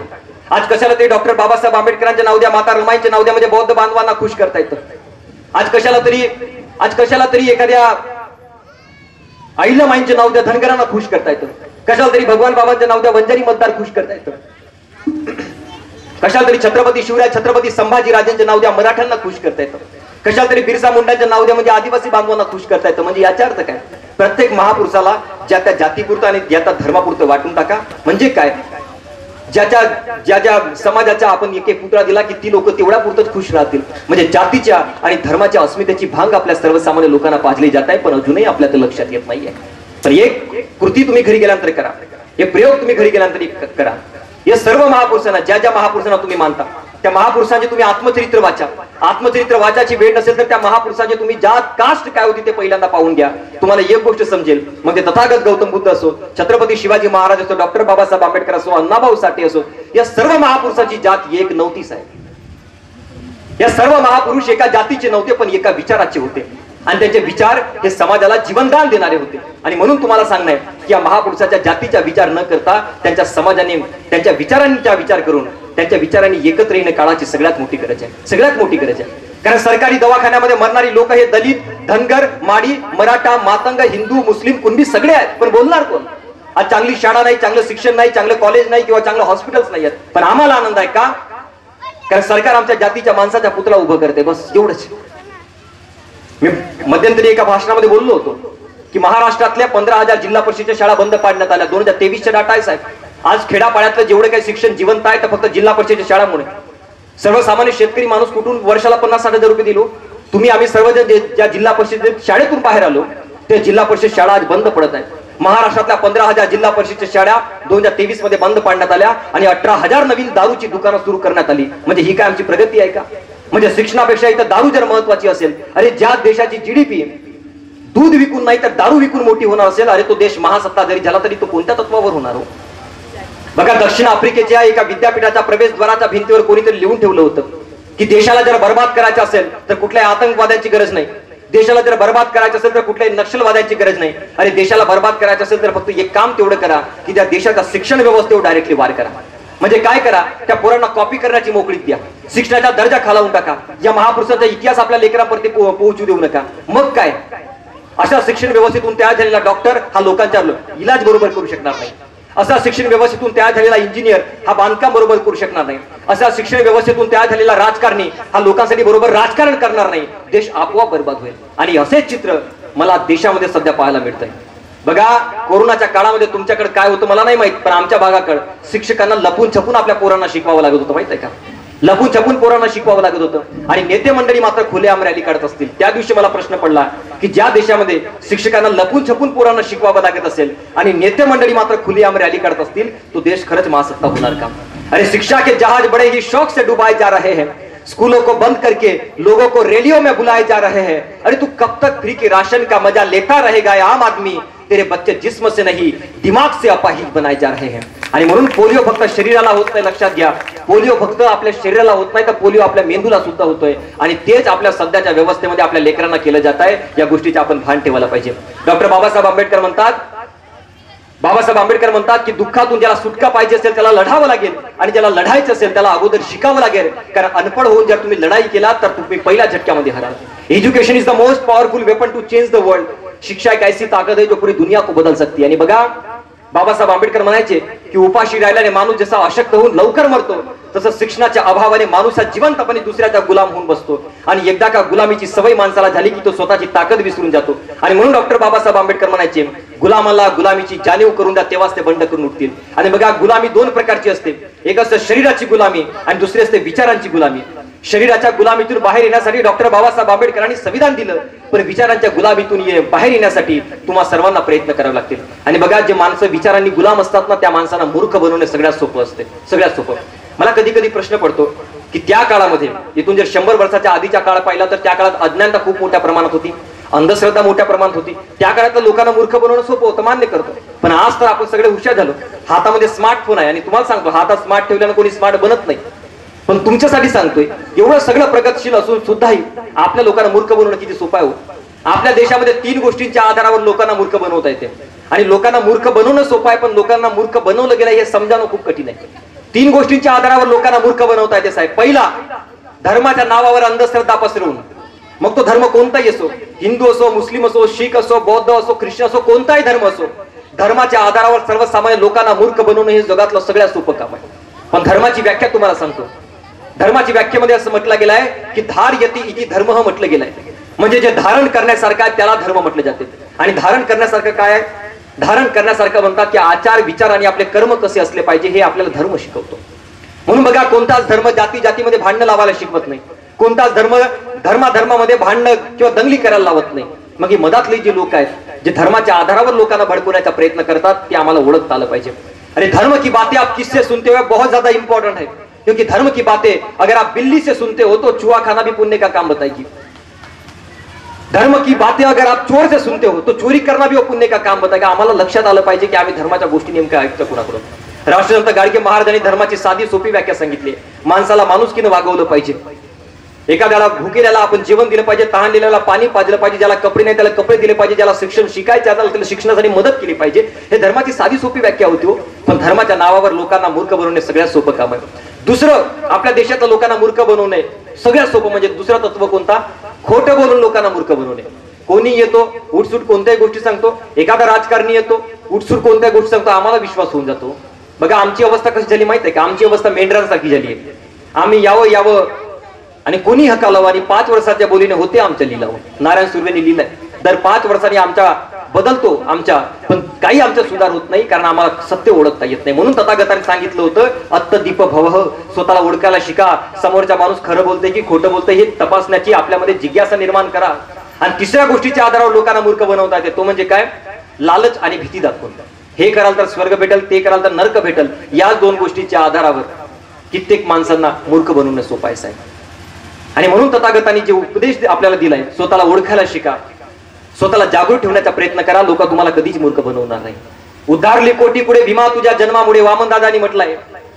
आज कशाला तरी डॉक्टर बाबासाहेब आंबेडकरांचे नाव द्या, माता रमाईंचे नाव द्या, म्हणजे बौद्ध बांधवांना खुश करता येतं. आज कशाला तरी एखाद्या अहिल्यामाईंचे नाव द्या, धनगरांना खुश करता येतं. कशाला तरी भगवान बाबांचे नाव द्या, वंजारी मतदार खुश करता येतं. कशाला तरी छत्रपती शिवराय, छत्रपती संभाजी राजांचे नाव द्या, मराठ्यांना खुश करता येतं. कशाला तरी बिरसा मुंडांचे नाव द्या, म्हणजे आदिवासी बांधवांना खुश करता येतं. म्हणजे याचा अर्थ काय, प्रत्येक महापुरुषाला ज्या त्या जातीपुरतं आणि ज्या त्या धर्मापुरतं वाटून टाका. म्हणजे काय, ज्या ज्या समाजाच्या आपण एक पुतळा दिला की ती लोक तेवढ्या पुरतच खुश राहतील. म्हणजे जातीच्या आणि धर्माच्या अस्मितेची भांग आपल्या सर्वसामान्य लोकांना पाजली जात आहे, पण अजूनही आपल्या ते लक्षात येत नाहीये. तर एक कृती तुम्ही घरी गेल्यानंतर करा, एक प्रयोग तुम्ही घरी गेल्यानंतर करा. या सर्व महापुरुषांना, ज्या ज्या महापुरुषांना तुम्ही मानता त्या महापुरुषांचे तुम्ही आत्मचरित्र वाचा. आत्मचरित्र वाचायची वेळ नसेल तर त्या महापुरुषांचे तुम्ही जात कास्ट काय होती ते पहिल्यांदा पाहून घ्या. तुम्हाला एक गोष्ट समजेल. मग ते तथागत गौतम बुद्ध असो, छत्रपती शिवाजी महाराज असो, डॉक्टर बाबासाहेब आंबेडकर असो, अण्णाभाऊ साठे असो, या सर्व महापुरुषांची जात एक नव्हतीच आहे. या सर्व महापुरुष एका जातीचे नव्हते, पण एका विचाराचे होते आणि त्यांचे विचार हे समाजाला जीवनदान देणारे होते. आणि म्हणून तुम्हाला सांगणार की या महापुरुषाच्या जातीचा विचार न करता त्यांच्या समाजाने त्यांच्या विचारांचा विचार करून त्यांच्या विचारांनी एकत्र येणे काळाची सगळ्यात मोठी गरज आहे, सगळ्यात मोठी गरज आहे. कारण सरकारी दवाखान्यामध्ये मरणारी लोक हे दलित, धनगर, माडी, मराठा, मातंग, हिंदू, मुस्लिम, कुणबी सगळे आहेत, पण बोलणार कोण? आज चांगली शाळा नाही, चांगलं शिक्षण नाही, चांगलं कॉलेज नाही किंवा चांगलं हॉस्पिटल्स नाही आहेत, पण आम्हाला आनंद आहे का? कारण सरकार आमच्या जातीच्या माणसाचा पुतळा उभं करते, बस एवढंच. मी मध्यंतरी एका भाषणामध्ये बोललो होतो की महाराष्ट्रातल्या 15,000 जिल्हा परिषदेच्या शाळा बंद पाडण्यात आल्या. 2023 चा डाटा आहे साहेब. आज खेडापाड्यातलं जेवढे काही शिक्षण जिवंत आहे तर फक्त जिल्हा परिषदेच्या शाळांमुळे. सर्वसामान्य शेतकरी माणूस कुठून वर्षाला 50-60 हजार रुपये दिलो. तुम्ही आम्ही सर्वजण ज्या जिल्हा परिषद शाळेतून बाहेर आलो त्या जिल्हा परिषद शाळा आज बंद पडत आहेत. महाराष्ट्रातल्या 15,000 जिल्हा परिषदेच्या शाळा 2023 मध्ये बंद पाडण्यात आल्या आणि 18,000 नवीन दारूची दुकानं सुरू करण्यात आली. म्हणजे ही काय आमची प्रगती आहे का? म्हणजे शिक्षणापेक्षा इथं दारू जर महत्वाची असेल, अरे ज्या देशाची जीडीपी दूध विकून नाही तर दारू विकून मोठी होणार असेल, अरे तो देश महासत्ता जरी झाला तरी तो कोणत्या तत्वावर होणार हो? बघा, दक्षिण आफ्रिकेच्या एका विद्यापीठाच्या प्रवेशद्वाराच्या भिंतीवर कोणीतरी लिहून ठेवलं होतं की देशाला जर बर्बाद करायचं असेल तर कुठल्याही आतंकवाद्यांची गरज नाही, देशाला जर बर्बाद करायचं असेल तर कुठल्याही नक्षलवाद्यांची गरज नाही. अरे देशाला बर्बाद करायचं असेल तर फक्त एक काम तेवढं करा की त्या देशाच्या शिक्षण व्यवस्थेवर डायरेक्टली वार करा. म्हणजे काय करा, त्या पोरांना कॉपी करण्याची मोकळीक द्या, शिक्षणाचा दर्जा खालावून टाका, या महापुरुषांचा इतिहास आपल्या लेकरांपर्यंत पोहोचू देऊ नका. मग काय, अशा शिक्षण व्यवस्थेतून तयार झालेला डॉक्टर हा लोकांचा इलाज बरोबर करू शकणार नाही. असा शिक्षण व्यवस्थेतून तयार झालेला इंजिनियर हा बांधकाम बरोबर करू शकणार नाही. असा शिक्षण व्यवस्थेतून तयार झालेला राजकारणी हा लोकांसाठी बरोबर राजकारण करणार नाही. देश आपोआप बर्बाद होईल. आणि असेच चित्र मला देशामध्ये सध्या पाहायला मिळतंय. बघा, कोरोनाच्या काळामध्ये तुमच्याकडे काय होतं मला नाही माहित, पण आमच्या भागाकडे शिक्षकांना लपून छपून आपल्या पोरांना शिकवावं लागत होतं, माहित आहे का? लपून छपून पोरांना शिकवावं लागत होतं. आणि नेते मंडळी मात्र खुलेआम रॅली काढत असतील. त्या दिवशी मला प्रश्न पडला की ज्या देशामध्ये शिक्षकांना लपून छपून पोरांना शिकवावं लागत असेल आणि नेते मंडळी मात्र खुलेआम रॅली काढत असतील, तो देश खरंच महासत्ता होणार का? अरे शिक्षा के जहाज बड़े ही शौक से डुबाए जा रहे हैं, स्कूलों को बंद करके लोगों को रेडियो में बुलाए जा रहे हैं. अरे तू कब तक फ्री के राशन का मजा लेता रहेगा आम आदमी? तेरे बच्चे जिस्म से नहीं दिमाग से अपाहिज बनाए जा रहे हैं. आणि म्हणून पोलिओ फक्त शरीराला होत नाही, लक्षात घ्या. पोलिओ फक्त आपल्या शरीराला होत नाही तर पोलिओ आपल्या मेंदूला सुद्धा होतोय. आणि तेच आपल्या सध्याच्या व्यवस्थेमध्ये आपल्या लेकरांना केलं जात आहे. या गोष्टीचे आपण भान ठेवायला पाहिजे. डॉक्टर बाबासाहेब आंबेडकर म्हणतात की दुःखातून ज्याला सुटका पाहिजे असेल त्याला लढावं लागेल आणि ज्याला लढायचं असेल त्याला अगोदर शिकावं लागेल. कारण अनपढ होऊन जर तुम्ही लढाई केला तर तुम्ही पहिल्या झटक्यामध्ये हराल. Education is the most powerful weapon to change the world. शिक्षा एक ऐसी ताकद है जो पूरी दुनिया को बदल सकती है. आणि बघा, बाबासाहेब आंबेडकर म्हणायचे की उपाशी राहिल्याने माणूस जसा अशक्त होऊन लवकर मरतो तसं शिक्षणाच्या अभावाने माणूस हा जिवंतपणे दुसऱ्याचा गुलाम होऊन बसतो. आणि एकदा का गुलामीची सवय माणसाला झाली की तो स्वतःची ताकद विसरून जातो. आणि म्हणून डॉक्टर बाबासाहेब आंबेडकर म्हणायचे, गुलामाला गुलामीची जाणीव करून द्या तेव्हाच ते बंड करून उठतील. आणि बघा, गुलामी दोन प्रकारची असते. एक असते शरीराची गुलामी आणि दुसरी असते विचारांची गुलामी. शरीराच्या गुलामीतून बाहेर येण्यासाठी डॉक्टर बाबासाहेब आंबेडकरांनी संविधान दिलं, पण विचारांच्या गुलामीतून बाहेर येण्यासाठी तुम्हा सर्वांना प्रयत्न करावे लागतील. आणि बघा, जे माणसं विचारांनी गुलाम असतात ना त्या माणसांना मूर्ख बनवणे सगळ्यात सोपं असते, सगळ्यात सोपं. मला कधी कधी प्रश्न पडतो की त्या काळामध्ये इथून जर 100 वर्षाच्या आधीच्या काळ पाहिला तर त्या काळात अज्ञानता खूप मोठ्या प्रमाणात होती, अंधश्रद्धा मोठ्या प्रमाणात होती. त्या काळात लोकांना मूर्ख बनवणं सोपं होतं, मान्य करतो. पण आज तर आपण सगळे हुशार झालो. हातामध्ये स्मार्टफोन आहे आणि तुम्हाला सांगतो हातात स्मार्ट ठेवल्यानं कोणी स्मार्ट बनत नाही. पण तुमच्यासाठी सांगतोय, एवढं सगळं प्रगतशील असून सुद्धाही आपल्या लोकांना मूर्ख बनवणं किती सोपं आहे. आपल्या देशामध्ये 3 गोष्टींच्या आधारावर लोकांना मूर्ख बनवता येते. आणि लोकांना मूर्ख बनवणं सोपं आहे, पण लोकांना मूर्ख बनवलं गेलं हे समजावणं खूप कठीण आहे. 3 गोष्टींच्या आधारावर लोकांना मूर्ख बनवता येते साहेब. पहिला, धर्माच्या नावावर अंधश्रद्धा पसरवून. मग तो धर्म कोणताही असो, हिंदू असो, मुस्लिम असो, शीख असो, बौद्ध असो, ख्रिश्चन असो, कोणताही धर्म असो, धर्माच्या आधारावर सर्वसामान्य लोकांना मूर्ख बनवणं हे जगातलं सगळ्यात सोपं काम आहे. पण धर्माची व्याख्या तुम्हाला सांगतो. धर्माची व्याख्येमध्ये असं म्हटलं गेलं आहे की धार यती इति धर्म म्हटलं गेलंय. म्हणजे जे धारण करण्यासारखं आहे त्याला धर्म म्हटलं जाते. आणि धारण करण्यासारखं काय आहे? धारण करण्यासारखं म्हणतात की आचार विचार आणि आपले कर्म कसे असले पाहिजे हे आपल्याला धर्म शिकवतो. म्हणून बघा, कोणताच धर्म जाती जातीमध्ये भांडणं लावायला शिकवत नाही, कोणताच धर्म धर्माधर्मामध्ये भांडणं किंवा दंगली करायला लावत नाही. मग ही मधातली जी लोक आहेत जे धर्माच्या आधारावर लोकांना भडकवण्याचा प्रयत्न करतात ते आम्हाला ओळखता आलं पाहिजे. अरे धर्म की बातें आप किससे सुनते हो बहुत ज्यादा इंपॉर्टेंट है, क्योंकि धर्म की बातें अगर आप बिल्ली से सुनते हो तो चूहा खाना भी पुण्य का काम बताएगी. धर्म की बातें अगर आप चोर से सुनते हो तो चोरी करना भी वो पुण्य का काम बताएगा. आम्हाला लक्षात आलं पाहिजे की आम्ही धर्माच्या गोष्टी नेमक्या ऐकतो कुणाकडून. राष्ट्रसंत गाडगे महाराजांनी धर्माची साधी सोपी व्याख्या सांगितली. माणसाला माणुसकीनं वागवलं पाहिजे, एखाद्याला भुकेल्याला आपण जेवण दिलं पाहिजे, तहानलेल्याला पाणी पाजलं पाहिजे, ज्याला कपडे नाही त्याला कपडे दिले पाहिजे, ज्याला शिक्षण शिकायचे आहे त्याला शिक्षणासाठी मदत केली पाहिजे. हे धर्माची साधी सोपी व्याख्या होती हो. पण धर्माच्या नावावर लोकांना मूर्ख बनवणे सगळ्यात सोपं काम आहे. दुसरं, आपल्या देशातल्या लोकांना मूर्ख बनवणे सगळ्यात सोपं म्हणजे दुसरा तत्व कोणता? खोटं बोलून लोकांना मूर्ख बनवणे. कोणी येतो उठसूट कोणत्याही गोष्टी सांगतो, एखादा राजकारणी येतो उठसूट कोणत्याही गोष्टी सांगतो, आम्हाला विश्वास होऊन जातो. बघा आमची अवस्था कशी झाली माहिती आहे का? आमची अवस्था मेंढरांसारखी झाली आहे. आम्ही यावं आणि कोणी हकालावं आणि 5 वर्षाच्या बोलीने होते आमच्या लिलाव. नारायण सुर्वेने लिहिलंय दर 5 वर्षांनी आमच्या बदलतो आमच्या, पण काही आमचा सुधार होत नाही कारण आम्हाला सत्य ओळखता येत नाही. म्हणून तथागतांनी सांगितलं होतं अत्तदीप भवः, स्वतःला ओळखायला शिका. समोरचा माणूस खरं बोलतोय की खोटं बोलतोय हे तपासण्याची आपल्यामध्ये जिज्ञासा निर्माण करा. आणि तिसऱ्या गोष्टीच्या आधारावर लोकांना मूर्ख बनवता येते, तो म्हणजे काय? लालच आणि भीती दाखवून. हे कराल तर स्वर्ग भेटल, ते कराल तर नरक भेटल, या 2 गोष्टीच्या आधारावर कित्येक माणसांना मूर्ख बनवणं सोपायचं आहे. आणि म्हणून तथागतांनी जे उपदेश आपल्याला दिलाय, स्वतःला ओळखायला शिका, स्वतःला जागृत ठेवण्याचा प्रयत्न करा, लोक तुम्हाला कधीच मूर्ख बनवणार नाही. उद्धारले कोटी पुढे भीमा तुझ्या जन्मामुळे, वामनदादांनी म्हटलंय.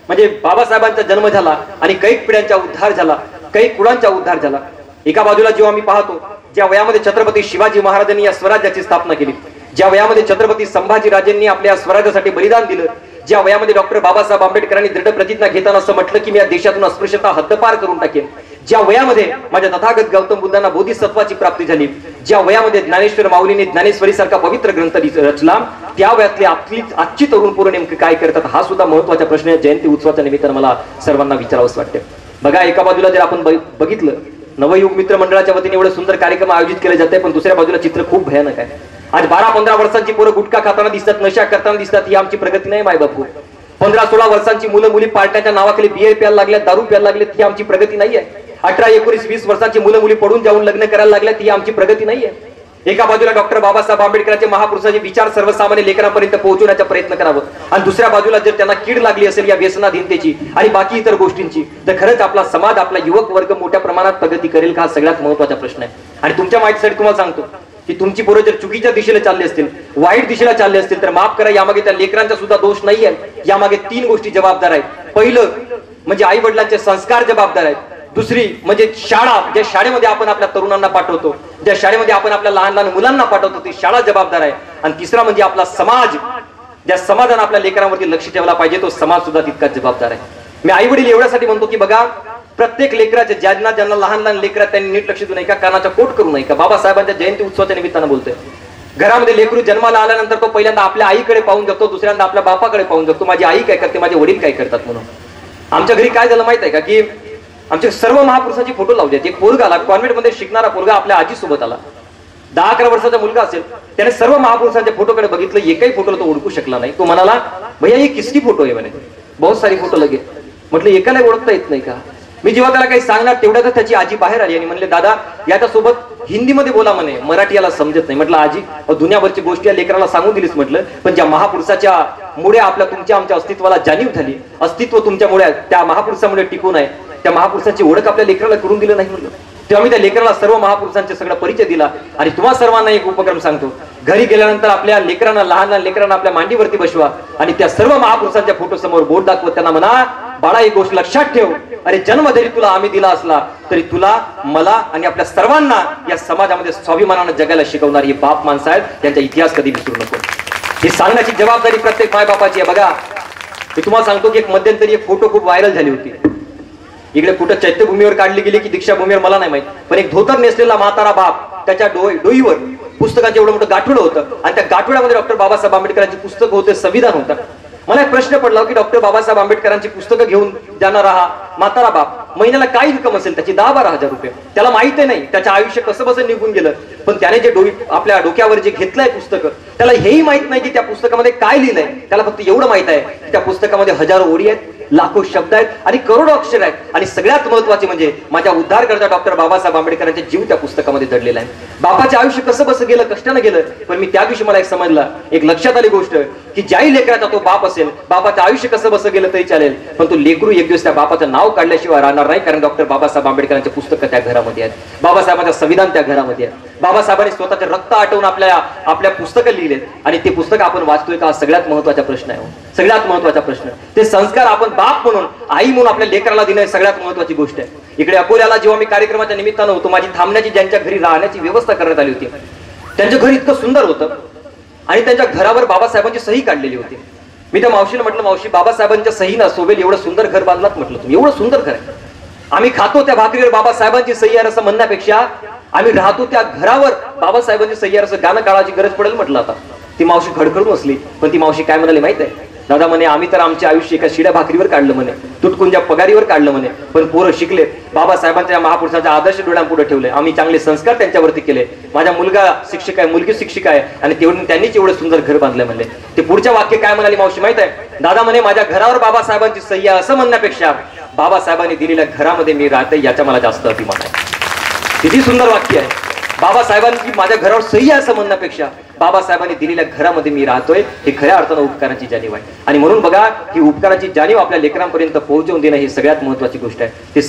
म्हणजे बाबासाहेबांचा जन्म झाला आणि कैक पिढ्यांचा उद्धार झाला, कैक कुळांचा उद्धार झाला. एका बाजूला जेव्हा मी पाहतो ज्या वयामध्ये छत्रपती शिवाजी महाराजांनी या स्वराज्याची स्थापना केली, ज्या वयामध्ये छत्रपती संभाजी राजेंनी आपल्या स्वराज्यासाठी बलिदान दिलं, ज्या वयामध्ये डॉक्टर बाबासाहेब आंबेडकरांनी दृढ प्रतिज्ञा घेताना असं म्हटलं की मी या देशातून अस्पृश्यता हद्दपार करून टाकेन, ज्या वयामध्ये माझ्या तथागत गौतम बुद्धांना बोधिसत्वाची प्राप्ती झाली, ज्या वयामध्ये ज्ञानेश्वर माऊलीने ज्ञानेश्वरी सारखा पवित्र ग्रंथ रचला, त्या वयातली आजची तरुण पोरं नेमकं काय करतात हा सुद्धा महत्वाचा प्रश्न आहे. जयंती उत्सवाच्या निमित्तानं मला सर्वांना विचारावंच वाटते. बघा एका बाजूला जर आपण बघितलं नवयुग मित्र मंडळाच्या वतीने एवढे सुंदर कार्यक्रम आयोजित केले जाते, पण दुसऱ्या बाजूला चित्र खूप भयानक आहे. आज 12-15 वर्षांची पोरं गुटखा खाताना दिसतात, नशा करताना दिसतात, ही आमची प्रगती नाही माय बापू. 15-16 वर्षांची मुलं मुली पार्ट्याच्या नावाखाली बियर प्यायला लागल्यात, दारू प्यायला लागलेत, ही आमची प्रगती नाहीये. 18-19-20 वर्षांची मुलं मुली पडून जाऊन लग्न करायला लागल्यात, ही आमची प्रगती नाहीये. एका बाजूला डॉक्टर बाबासाहेब आंबेडकरांचे महापुरुषाचे विचार सर्वसामान्य लेकरांपर्यंत पोहोचवण्याचा प्रयत्न करावं, आणि दुसऱ्या बाजूला जर त्यांना कीड लागली असेल या व्यसनाधीनतेची आणि बाकी इतर गोष्टींची, तर खरंच आपला समाज, आपला युवक वर्ग मोठ्या प्रमाणात प्रगती करेल का? हा सगळ्यात महत्वाचा प्रश्न आहे. आणि तुमच्या माहितीसाठी तुम्हाला सांगतो की तुमची पोरं जर चुकीच्या दिशेला चालली असतील, वाईट दिशेला चालले असतील, तर माफ करा, यामागे त्या लेकरांचा सुद्धा दोष नाहीये. यामागे 3 गोष्टी जबाबदार आहेत. पहिलं म्हणजे आई वडिलांचे संस्कार जबाबदार आहेत. दुसरी म्हणजे शाळा, ज्या शाळेमध्ये आपण आपल्या तरुणांना पाठवतो, ज्या शाळेमध्ये आपण आपल्या लहान लहान मुलांना पाठवतो, ती शाळा जबाबदार आहे. आणि तिसरा म्हणजे आपला समाज, ज्या समाजाने आपल्या लेकरांवरती लक्ष ठेवला पाहिजे, तो समाज सुद्धा तितकाच जबाबदार आहे. मी आई वडील एवढ्यासाठी म्हणतो की बघा, प्रत्येक लेकराचे ज्यांना लहान लहान लेकरा त्यांनी नीट लक्ष देऊ नये का, कानाचा कोट करू नये का. बाबासाहेबांच्या जयंती उत्सवाच्या निमित्तानं बोलतोय. घरामध्ये लेकरू जन्माला आल्यानंतर तो पहिल्यांदा आपल्या आईकडे पाहून जगतो, दुसऱ्यांदा आपल्या बापाकडे पाहून जगतो, माझी आई काय करते, माझे वडील काय करतात म्हणून. आमच्या घरी काय झालं माहित आहे का, की आमचे सर्व महापुरुषांचे फोटो लावले. एक पोरगा आला, कॉन्व्हेंटमध्ये शिकणारा पोरगा आपल्या आजी सोबत आला, 10-11 वर्षाचा मुलगा असेल. त्याने सर्व महापुरुषांच्या फोटोकडे बघितलं, एकही फोटोला तो ओळखू शकला नाही. तो म्हणाला, भैया ये किसकी फोटो आहे म्हणे, बहुत सारी फोटो लगे. म्हटलं एकाला ओळखता येत नाही का? मी जेव्हा त्याला काही सांगणार तेवढ्यातच त्याची आजी बाहेर आली आणि म्हणले, दादा याच्यासोबत हिंदीमध्ये बोला म्हणे, मराठी याला समजत नाही. म्हटलं आजी, दुनियाभरची गोष्टी या लेकराला सांगून दिलीस म्हटलं, पण ज्या महापुरुषाच्या मुळे तुमच्या आमच्या अस्तित्वाला जाणीव झाली, अस्तित्व तुमच्यामुळे त्या महापुरुषामुळे टिकून आहे, त्या महापुरुषाची ओळख आपल्या लेकराला करून दिलं नाही म्हटलं. तेव्हा मी त्या लेकराला सर्व महापुरुषांचा सगळा परिचय दिला. आणि तुम्हा सर्वांना एक उपक्रम सांगतो, घरी गेल्यानंतर आपल्या लेकरांना, लहान लहान लेकरांना आपल्या मांडीवरती बसवा आणि त्या सर्व महापुरुषांच्या फोटो समोर बोट दाखवत त्यांना म्हणा, बाळा एक गोष्ट लक्षात ठेव, अरे जन्म जरी तुला आम्ही दिला असला तरी तुला, मला आणि आपल्या सर्वांना या समाजामध्ये स्वाभिमानानं जगायला शिकवणारी बाप माणसं आहेत, त्यांचा इतिहास कधी विसरू नको. ही सांगण्याची जबाबदारी प्रत्येक मायबापाची आहे. बघा मी तुम्हाला सांगतो की एक मध्यंतरी एक फोटो खूप व्हायरल झाली होती. इकडे कुठं चैत्यभूमीवर काढली गेली की दीक्षाभूमीवर मला नाही माहित, पण एक धोतर नेसलेला म्हातारा बाप, त्याच्या डोईवर पुस्तकांचं एवढं मोठं गाठोडं होतं आणि त्या गाठोड्यामध्ये डॉक्टर बाबासाहेब आंबेडकरांची पुस्तक होते, संविधान होतं. मला एक प्रश्न पडला की डॉक्टर बाबासाहेब आंबेडकरांची पुस्तकं घेऊन जाणारा हा म्हातारा बाप, महिन्याला काय इन्कम असेल त्याची? 10-12 हजार रुपये. त्याला माहिती नाही त्याचं आयुष्य कसं बसं निघून गेलं, पण त्याने जे आपल्या डोक्यावर जे घेतलंय पुस्तकं, त्याला हेही माहित नाही की त्या पुस्तकामध्ये काय लिहिलंय. त्याला फक्त एवढं माहित आहे की त्या पुस्तकामध्ये हजारो ओळी आहेत, लाखो शब्द आहेत आणि करोडो अक्षर आहेत. आणि सगळ्यात महत्वाचे म्हणजे माझ्या उद्धारकर्ता डॉक्टर बाबासाहेब आंबेडकरांचे जीव त्या पुस्तकामध्ये दडलेला आहे. बापाचे आयुष्य कसं बसं गेलं, कष्टानं गेलं. पण मी त्या दिवशी मला एक समजलं, एक लक्षात आली गोष्ट की ज्याही लेकराचा तो बाप असेल, बापाचं आयुष्य कसं बसं गेलं तरी चालेल, पण तो लेकरू एक दिवस त्या बापाचं नाव काढल्याशिवाय राहणार नाही. कारण डॉक्टर बाबासाहेब आंबेडकरांचे पुस्तकं त्या घरामध्ये आहेत, बाबासाहेबांचं संविधान त्या घरामध्ये आहे. बाबासाहेबांनी स्वतःचे रक्त आटवून आपल्या पुस्तकं लिहिलेत आणि ते पुस्तक आपण वाचतोय का, सगळ्यात महत्वाचा प्रश्न आहे. सगळ्यात महत्वाचा प्रश्न. ते संस्कार आपण बाप म्हणून, आई म्हणून आपल्या लेकराला देणं सगळ्यात महत्वाची गोष्ट आहे. इकडे अकोल्याला जेव्हा मी कार्यक्रमाच्या निमित्तानं होतो, माझी थांबण्याची, ज्यांच्या घरी राहण्याची व्यवस्था करण्यात आली होती, त्यांचं घर इतकं सुंदर होतं आणि त्यांच्या घरावर बाबासाहेबांची सही काढलेली होती. मी त्या मावशीला म्हटलं, मावशी बाबासाहेबांच्या सही ना सोबेल एवढं सुंदर घर बांधलात म्हटलं तुम्ही, एवढं सुंदर घर आहे. आम्ही खातो त्या भाकरीवर बाबासाहेबांची सही आहे असं म्हणण्यापेक्षा आम्ही राहतो त्या घरावर बाबासाहेबांची सही आहे असं गाणं काढायची गरज पडेल म्हटलं. आता ती मावशी खडखडून असली, पण ती मावशी काय म्हणाली माहित आहे, दादा म्हणे आम्ही तर आमचे आयुष्य एका शिड्या भाकरीवर काढलं म्हणे, तुटकुंच्या पगारीवर काढलं म्हणे, पण पोरं शिकले, बाबासाहेबांच्या महापुरुषाचा आदर्श डोळ्यांपुढे ठेवले, आम्ही चांगले संस्कार त्यांच्यावरती केले, माझा मुलगा शिक्षक आहे, मुलगी शिक्षिका आहे आणि त्यांनीच एवढं सुंदर घर बांधलं म्हणले. ते पुढच्या वाक्य काय म्हणाली मावशी माहित आहे, दादा म्हणे माझ्या घरावर बाबासाहेबांची सही आहे असं म्हणण्यापेक्षा बाबासाहेबांनी दिलेल्या घरामध्ये मी राहते याचा मला जास्त अभिमान आहे. किती सुंदर वाक्य आहे. बाबासाहेबांची माझ्या घरावर सही आहे असं म्हणण्यापेक्षा बाबासाहेबांनी दिलेल्या घरामध्ये मी राहतोय, हे खऱ्या अर्थानं उपकाराची जाणीव आहे. आणि म्हणून बघा, ही उपकाराची जाणीव आपल्या लेकरांपर्यंत पोहोचवून देणं ही सगळ्यात महत्वाची गोष्ट आहे.